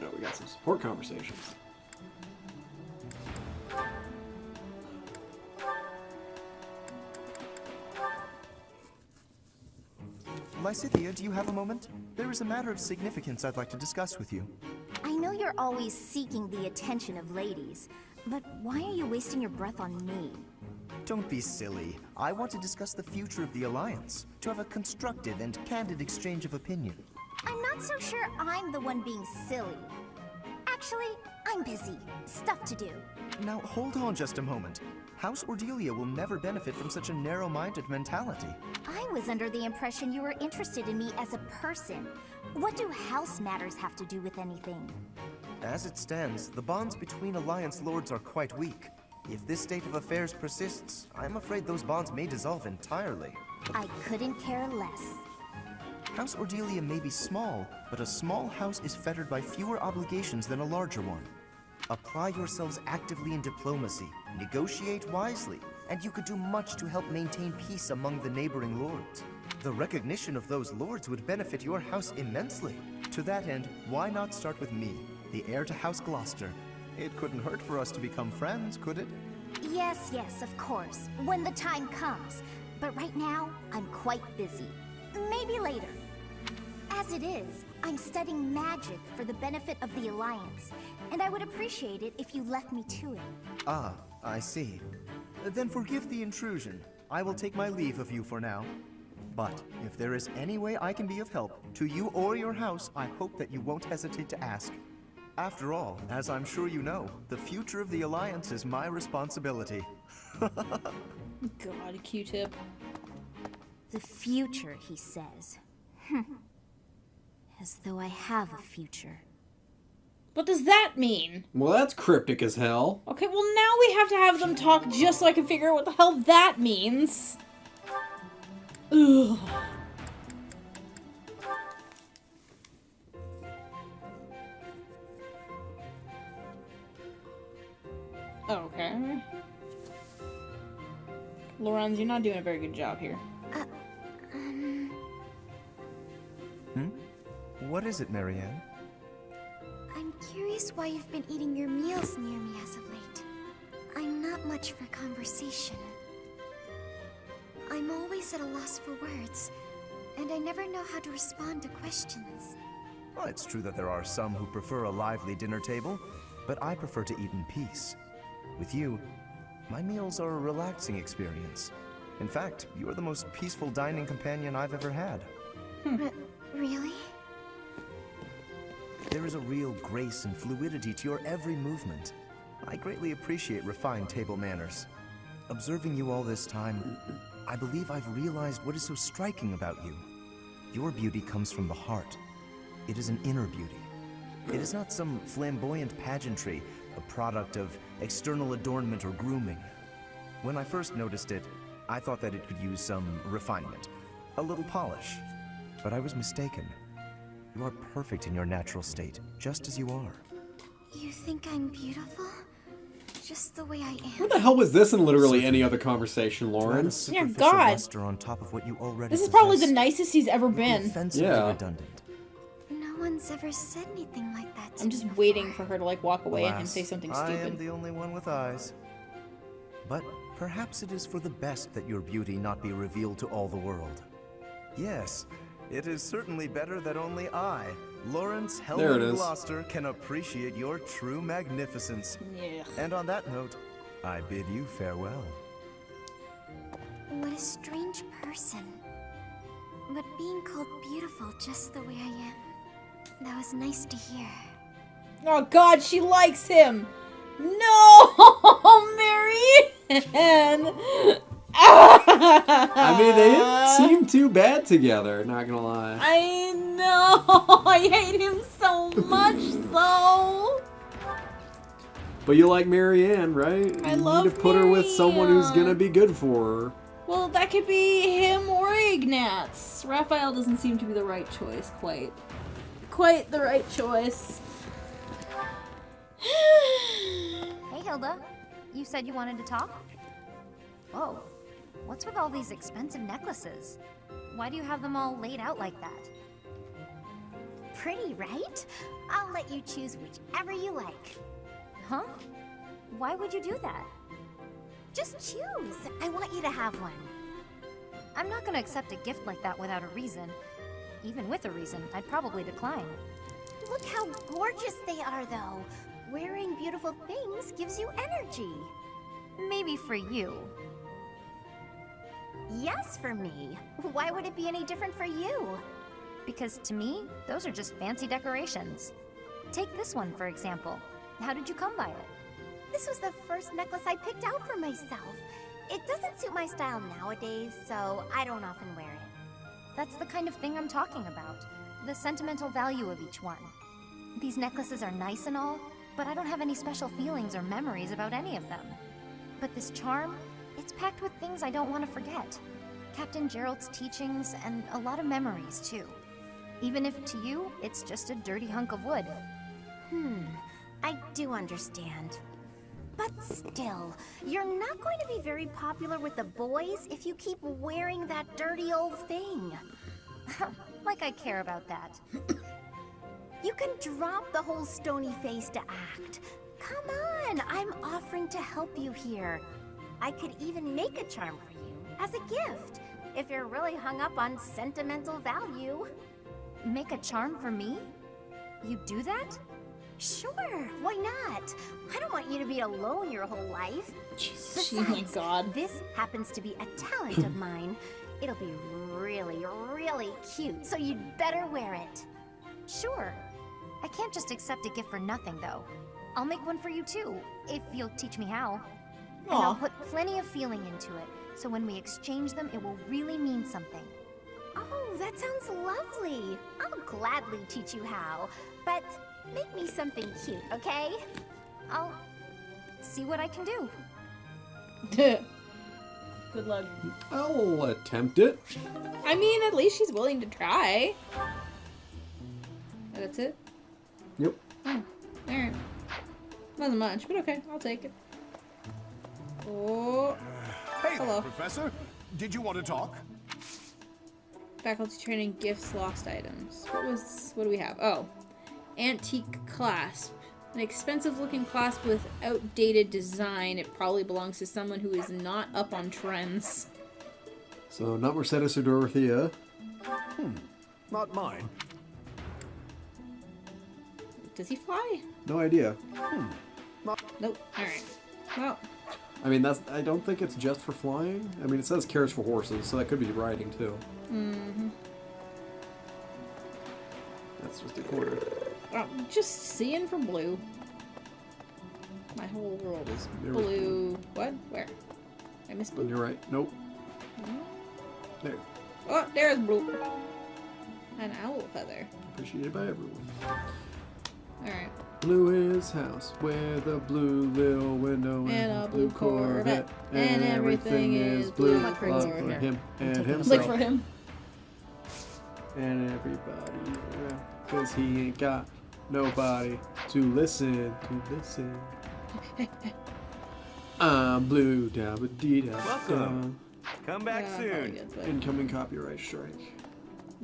Oh, we got some support conversations. Lysithea, do you have a moment? There is a matter of significance I'd like to discuss with you. I know you're always seeking the attention of ladies, but why are you wasting your breath on me? Don't be silly. I want to discuss the future of the Alliance, to have a constructive and candid exchange of opinion. I'm not so sure I'm the one being silly. Actually, I'm busy. Stuff to do. Now, hold on just a moment. House Ordelia will never benefit from such a narrow-minded mentality. I was under the impression you were interested in me as a person. What do house matters have to do with anything? As it stands, the bonds between Alliance lords are quite weak. If this state of affairs persists, I'm afraid those bonds may dissolve entirely. I couldn't care less. House Ordelia may be small, but a small house is fettered by fewer obligations than a larger one. Apply yourselves actively in diplomacy, negotiate wisely, and you could do much to help maintain peace among the neighboring lords. The recognition of those lords would benefit your house immensely. To that end, why not start with me, the heir to House Gloucester? It couldn't hurt for us to become friends, could it? Yes, yes, of course, when the time comes. But right now, I'm quite busy. Maybe later. As it is, I'm studying magic for the benefit of the Alliance, and I would appreciate it if you left me to it. Ah, I see. Then forgive the intrusion. I will take my leave of you for now. But if there is any way I can be of help to you or your house, I hope that you won't hesitate to ask. After all, as I'm sure you know, the future of the Alliance is my responsibility. God, Q-tip. The future, he says. As though I have a future. What does that mean? Well, that's cryptic as hell. Okay, well now we have to have them talk just so I can figure out what the hell that means. Ugh. Okay. Lorenz, you're not doing a very good job here. What is it, Marianne? I'm curious why you've been eating your meals near me as of late. I'm not much for conversation. I'm always at a loss for words, and I never know how to respond to questions. Well, it's true that there are some who prefer a lively dinner table, but I prefer to eat in peace. With you, my meals are a relaxing experience. In fact, you are the most peaceful dining companion I've ever had. Really? There is a real grace and fluidity to your every movement. I greatly appreciate refined table manners. Observing you all this time, I believe I've realized what is so striking about you. Your beauty comes from the heart. It is an inner beauty. It is not some flamboyant pageantry, a product of external adornment or grooming. When I first noticed it, I thought that it could use some refinement, a little polish. But I was mistaken. You are perfect in your natural state, just as you are. You think I'm beautiful? Just the way I am. What the hell was this in literally any other conversation, Lawrence? Yeah, God. On top of what you already This is probably the nicest he's ever been. Yeah. Redundant. No one's ever said anything like that to I'm just me waiting for her to like walk away and Alas, say something I am stupid. the only one with eyes. But perhaps it is for the best that your beauty not be revealed to all the world. Yes, it is certainly better that only I, Lawrence Helmut Gloucester, can appreciate your true magnificence. Yeah. And on that note, I bid you farewell. What a strange person. But being called beautiful just the way I am, that was nice to hear. Oh God, she likes him! No, Marianne! I mean, they didn't seem too bad together, not gonna lie. I know! I hate him so much, though! But you like Marianne, right? I you love need to put her with someone who's gonna be good for her. Well, that could be him or Ignatz. Raphael doesn't seem to be the right choice, quite. Quite the right choice. Hey, Hilda. You said you wanted to talk? Whoa. What's with all these expensive necklaces? Why do you have them all laid out like that? Pretty, right? I'll let you choose whichever you like. Huh? Why would you do that? Just choose. I want you to have one. I'm not gonna accept a gift like that without a reason. Even with a reason, I'd probably decline. Look how gorgeous they are, though. Wearing beautiful things gives you energy. Maybe for you. Yes, for me. Why would it be any different for you? Because to me, those are just fancy decorations. Take this one, for example. How did you come by it? This was the first necklace I picked out for myself. It doesn't suit my style nowadays, so I don't often wear it. That's the kind of thing I'm talking about. The sentimental value of each one. These necklaces are nice and all, but I don't have any special feelings or memories about any of them. But this charm, it's packed with things I don't want to forget. Captain Gerald's teachings and a lot of memories, too. Even if to you, it's just a dirty hunk of wood. I do understand. But still, you're not going to be very popular with the boys if you keep wearing that dirty old thing. Like I care about that. You can drop the whole stony face to act. Come on, I'm offering to help you here. I could even make a charm for you as a gift, if you're really hung up on sentimental value. Make a charm for me? You do that? Sure, why not? I don't want you to be alone your whole life. Jesus, oh my God. This happens to be a talent of mine. It'll be really, really cute, so you'd better wear it. Sure. I can't just accept a gift for nothing, though. I'll make one for you, too, if you'll teach me how. And I'll put plenty of feeling into it, so when we exchange them, it will really mean something. Oh, that sounds lovely. I'll gladly teach you how, but make me something cute, okay? I'll see what I can do. Good luck. I'll attempt it. I mean, at least she's willing to try. That's it? Yep. Oh, alright. Wasn't much, but okay, I'll take it. Oh. Hey, hello. Professor. Did you want to talk? Faculty training gifts, lost items. What do we have? Oh. Antique clasp. An expensive looking clasp with outdated design. It probably belongs to someone who is not up on trends. So, not Mercedes or Dorothea. Not mine. Does he fly? No idea. Nope. Alright. Well. I mean, I don't think it's just for flying. I mean, it says carriage for horses, so that could be riding too. Mm-hmm. That's just a corner. Just seeing for blue. My whole world is blue. What? Where? I missed blue. You're right. Nope. There. Oh, there's blue. An owl feather. Appreciated by everyone. Alright. Blue is house with a blue little window and a blue Corvette. And everything is blue. Click for him and himself. Click for him. And everybody, because he ain't got nobody to listen. I'm blue, da-ba-dee-da. Welcome. Come back soon. Incoming copyright strike.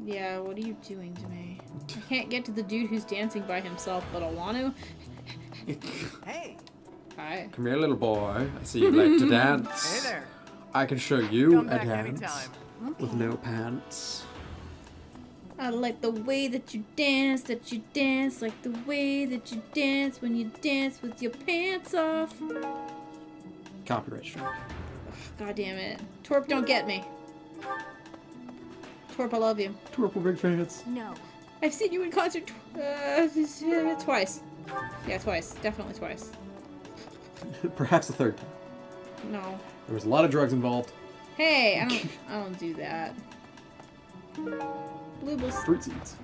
Yeah, what are you doing to me? I can't get to the dude who's dancing by himself, but I want to. Hey. Hi. Come here, little boy. I see you like to dance. Hey there. I can show you Come a back dance anytime. with no pants. I like the way that you dance, like the way that you dance when you dance with your pants off. Copyright strike. God damn it. Torp, don't get me. Torp, I love you. Torp, we're big fans. No. I've seen you in concert twice. Yeah, twice. Definitely twice. Perhaps a third time. No. There was a lot of drugs involved. Hey, I don't do that. Bluebles. Fruit seeds.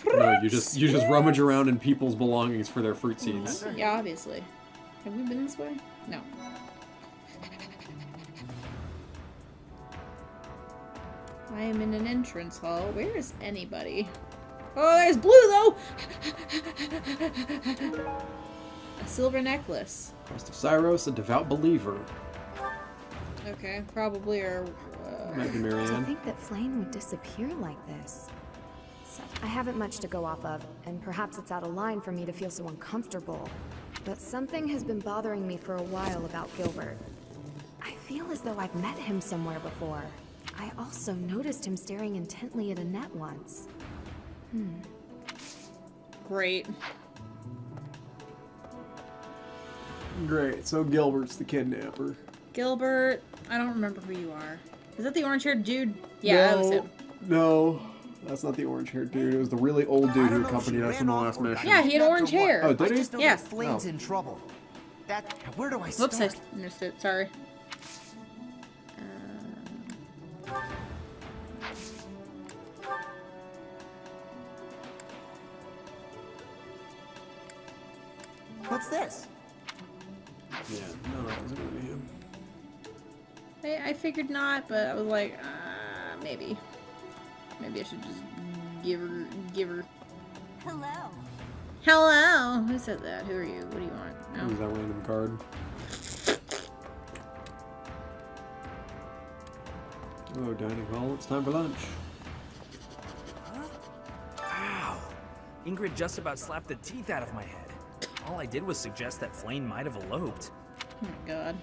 No, you just rummage around in people's belongings for their fruit seeds. Yeah, obviously. Have we been this way? No. I am in an entrance hall. Where is anybody? Oh, there's blue though! A silver necklace. Christ of Cyros, a devout believer. Okay, probably or Might be To Marianne. think that Flame would disappear like this. I haven't much to go off of, and perhaps it's out of line for me to feel so uncomfortable. But something has been bothering me for a while about Gilbert. I feel as though I've met him somewhere before. I also noticed him staring intently at Annette once. Great. Great, so Gilbert's the kidnapper. Gilbert, I don't remember who you are. Is that the orange-haired dude? Yeah, that was him. No, that's not the orange-haired dude. It was the really old dude who accompanied us in the last mission. Yeah, he had orange hair. Oh, did he? Yeah. Flame's in trouble. Where do I start? Whoops, I missed it. Sorry. What's this? Yeah, no, that wasn't gonna be him. I figured not, but I was like, maybe. Maybe I should just give her. Hello. Hello. Who said that? Who are you? What do you want? No. Use that random card. Oh, dining hall. It's time for lunch. Ow! Ingrid just about slapped the teeth out of my head. All I did was suggest that Flayn might have eloped. Oh my god.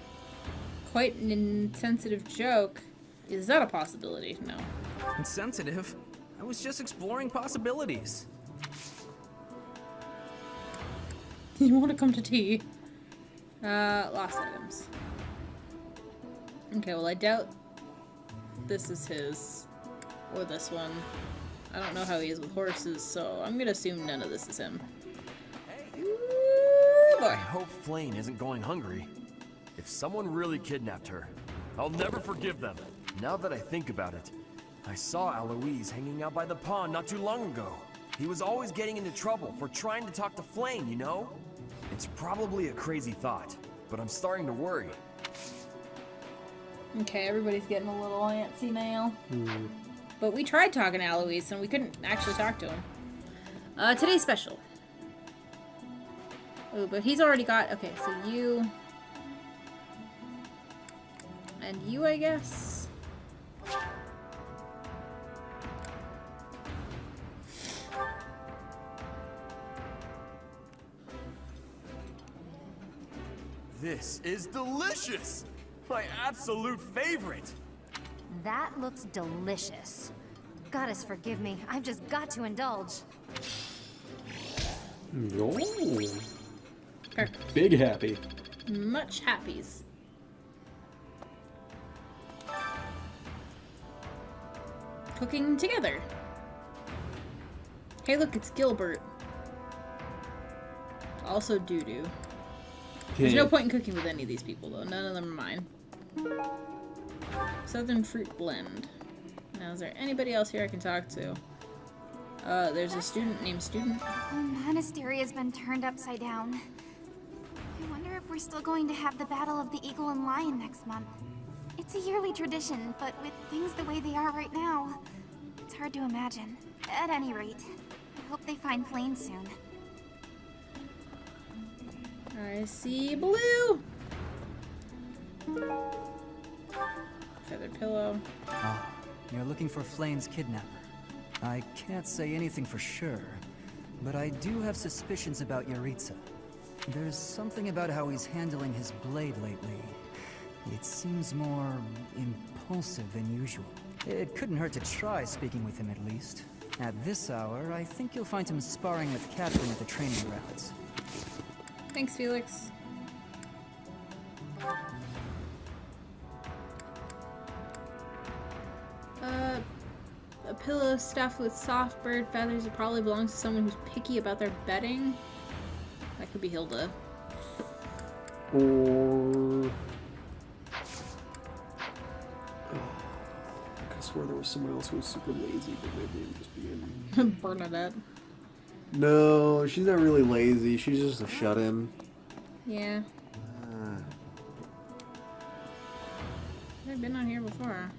Quite an insensitive joke. Is that a possibility? No. Insensitive? I was just exploring possibilities. You want to come to tea? Lost items. Okay, well I doubt this is his. Or this one. I don't know how he is with horses, so I'm gonna assume none of this is him. Ooh, boy. I hope Flayn isn't going hungry. If someone really kidnapped her, I'll never forgive them. Now that I think about it, I saw Aloise hanging out by the pond not too long ago. He was always getting into trouble for trying to talk to Flayn, you know? It's probably a crazy thought, but I'm starting to worry. Okay, everybody's getting a little antsy now. But we tried talking to Aloise and we couldn't actually talk to him. Today's special. Oh, but he's already got... Okay, so you... And you, I guess? This is delicious! My absolute favorite! That looks delicious. Goddess forgive me, I've just got to indulge. Yo. Perfect. Big happy. Much happies. Cooking together. Hey look, it's Gilbert. Also Doo-Doo. There's no point in cooking with any of these people though. None of them are mine. Southern Fruit Blend. Now is there anybody else here I can talk to? There's a student named Student. The monastery has been turned upside down. I wonder if we're still going to have the Battle of the Eagle and Lion next month. It's a yearly tradition, but with things the way they are right now, it's hard to imagine. At any rate, I hope they find Flayn soon. I see blue. Feathered pillow. Ah, you're looking for Flayn's kidnapper. I can't say anything for sure, but I do have suspicions about Yaritza. There's something about how he's handling his blade lately. It seems more impulsive than usual. It couldn't hurt to try speaking with him at least. At this hour, I think you'll find him sparring with Catherine at the training grounds. Thanks, Felix. A pillow stuffed with soft bird feathers. It probably belongs to someone who's picky about their bedding. That could be Hilda. Or... I swear there was someone else who was super lazy, but maybe I'm just being... Bernadette. No, she's not really lazy. She's just a shut-in. Yeah. I've been on here before.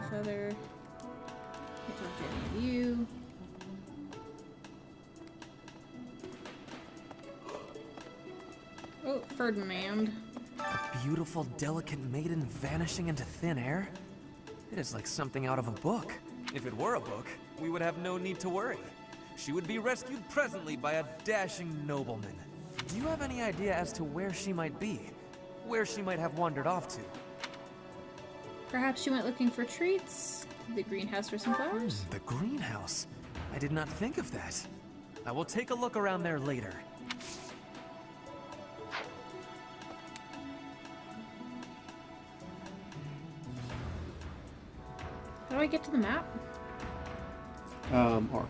Feather. Can't talk to any of you. Oh, Ferdinand. A beautiful, delicate maiden vanishing into thin air? It is like something out of a book. If it were a book, we would have no need to worry. She would be rescued presently by a dashing nobleman. Do you have any idea as to where she might be? Where she might have wandered off to? Perhaps she went looking for treats? The greenhouse for some flowers? The greenhouse? I did not think of that. I will take a look around there later. How do I get to the map? R.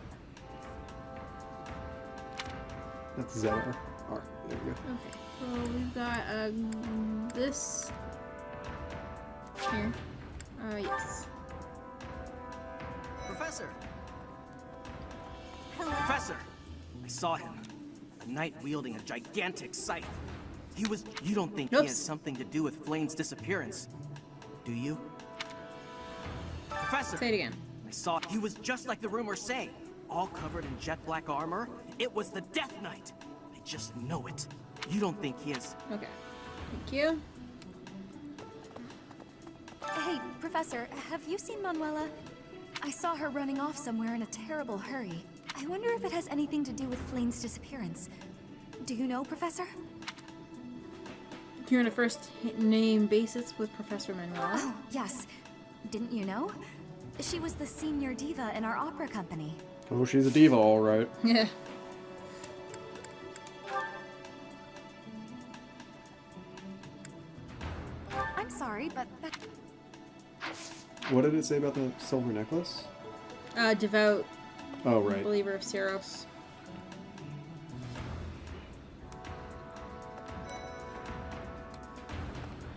That's Z R. R. There we go. Okay, so we've got this here. Yes. Professor! Professor! I saw him. A knight wielding a gigantic scythe. He was... You don't think he has something to do with Flayn's disappearance, do you? Professor! Say it again. I saw he was just like the rumors say. All covered in jet black armor. It was the Death Knight. I just know it. You don't think he is... Okay. Thank you. Hey, Professor, have you seen Manuela? I saw her running off somewhere in a terrible hurry. I wonder if it has anything to do with Flane's disappearance. Do you know, Professor? You're on a first-name basis with Professor Manuela. Oh, yes. Didn't you know? She was the senior diva in our opera company. Oh, she's a diva, all right. Yeah. I'm sorry, but that... What did it say about the silver necklace? Devout. Oh, right. Believer of Ceros.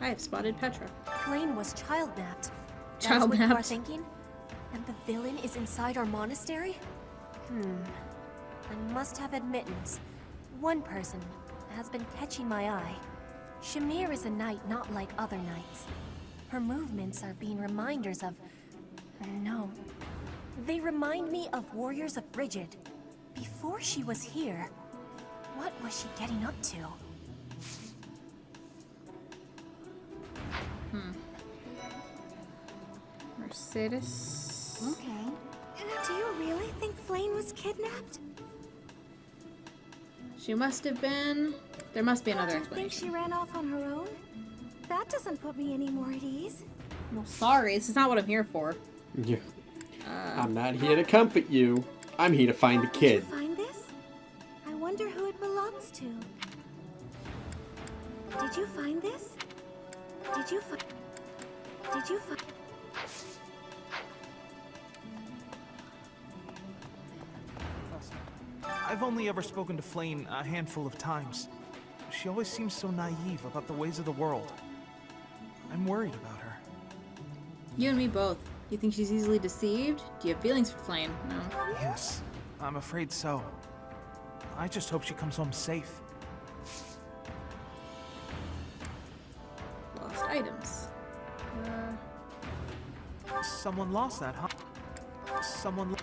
I have spotted Petra. Flane was child-napped. Child-napped? That's what you are thinking? And the villain is inside our monastery? I must have admittance. One person has been catching my eye. Shamir is a knight not like other knights. Her movements are being reminders of... No. They remind me of warriors of Brigid. Before she was here, what was she getting up to? Mercedes. Okay. Do you really think Flane was kidnapped? She must have been. There must be another Do you think explanation. she ran off on her own? That doesn't put me any more at ease. Well, sorry. This is not what I'm here for. Yeah. I'm not here to comfort you. I'm here to find the kid. Did you find this? I wonder who it belongs to. Did you find this? Did you find... I've only ever spoken to Flane a handful of times. She always seems so naive about the ways of the world. I'm worried about her. You and me both. You think she's easily deceived? Do you have feelings for Flame? No. Yes, I'm afraid so. I just hope she comes home safe. Lost items. Someone lost that, huh? Someone...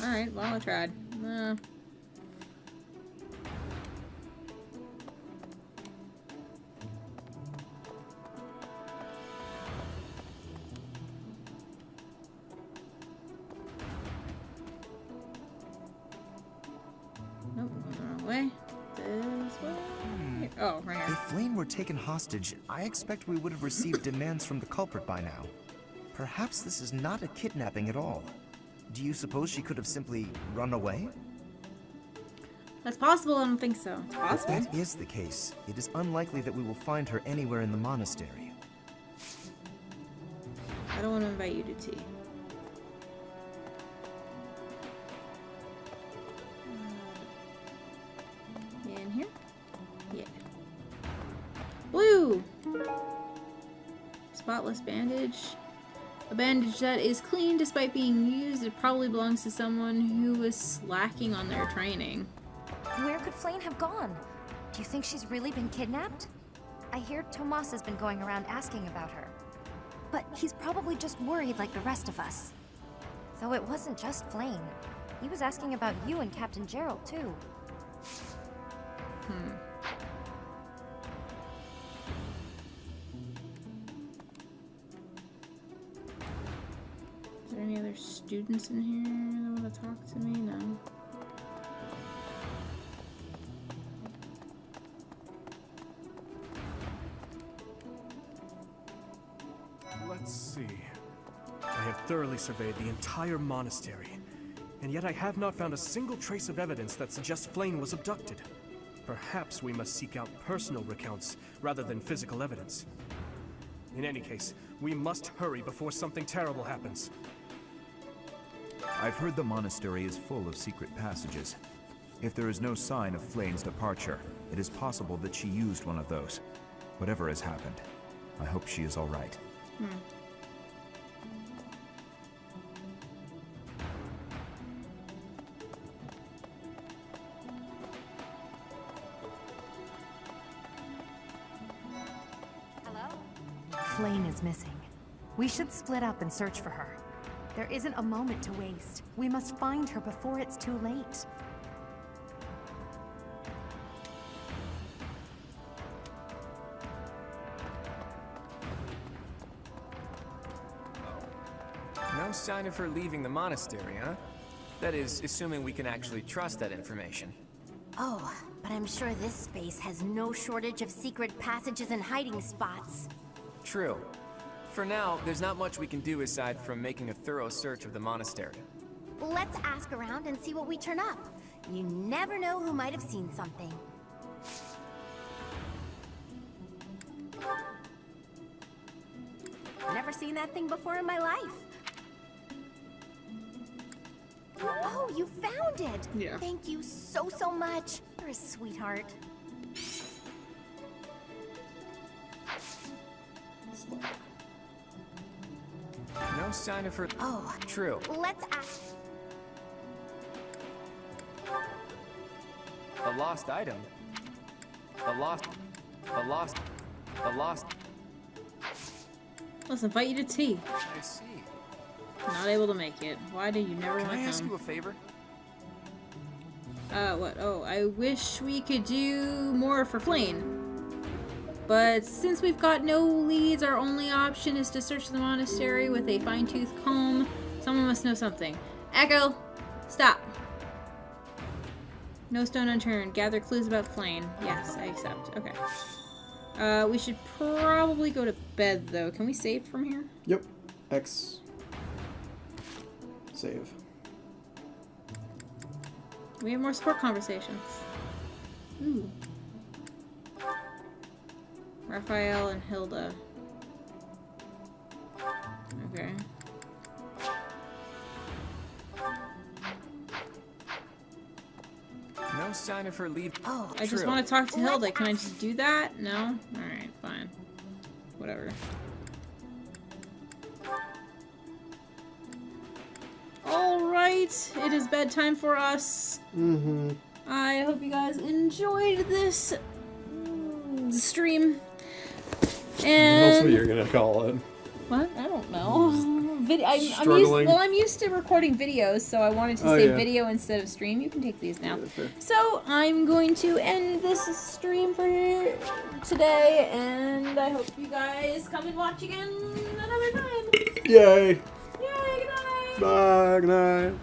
Alright, well, I tried. Nope, going the wrong way. This way. Here. Oh, right here. If Flane were taken hostage, I expect we would have received demands from the culprit by now. Perhaps this is not a kidnapping at all. Do you suppose she could have simply run away? That's possible, I don't think so. It's If possible. that is the case, it is unlikely that we will find her anywhere in the monastery. I don't want to invite you to tea. In here? Yeah. Blue! Spotless bandage. A bandage that is clean despite being used. It probably belongs to someone who was slacking on their training. Where could Flane have gone? Do you think she's really been kidnapped? I hear Tomas has been going around asking about her. But he's probably just worried like the rest of us. Though it wasn't just Flane. He was asking about you and Captain Gerald, too. Is there any other students in here that want to talk to me? No. Let's see. I have thoroughly surveyed the entire monastery, and yet I have not found a single trace of evidence that suggests Flane was abducted. Perhaps we must seek out personal recounts rather than physical evidence. In any case, we must hurry before something terrible happens. I've heard the monastery is full of secret passages. If there is no sign of Flane's departure, it is possible that she used one of those. Whatever has happened, I hope she is all right. Flayn is missing. We should split up and search for her. There isn't a moment to waste. We must find her before it's too late. No sign of her leaving the monastery, huh? That is, assuming we can actually trust that information. Oh, but I'm sure this space has no shortage of secret passages and hiding spots. True. For now, there's not much we can do aside from making a thorough search of the monastery. Let's ask around and see what we turn up. You never know who might have seen something. Never seen that thing before in my life. Oh, you found it! Yeah. Thank you so much. You're a sweetheart. No sign of her. Oh, true. Let's ask. A lost item. A lost. Let's invite you to tea. I see. Not able to make it. Why do you never Can want I to ask come? you a favor? What? Oh, I wish we could do more for Flayn. But since we've got no leads, our only option is to search the monastery with a fine-tooth comb. Someone must know something. Echo! Stop! No stone unturned. Gather clues about Flayn. Yes, I accept. Okay. We should probably go to bed, though. Can we save from here? Yep. X. Save. We have more sport conversations. Ooh. Raphael and Hilda. Okay. No sign of her leave. Oh, I just want to talk to Hilda. Can I just do that? No? Alright, fine. Whatever. Alright, it is bedtime for us. Mm-hmm. I hope you guys enjoyed this stream. And That's what you're gonna call it. what? I don't know. Struggling. I'm used to recording videos, so I wanted to say video instead of stream. You can take these now. So I'm going to end this stream for today, and I hope you guys come and watch again another time. Yay! Yay! Good night. Bye. Good night.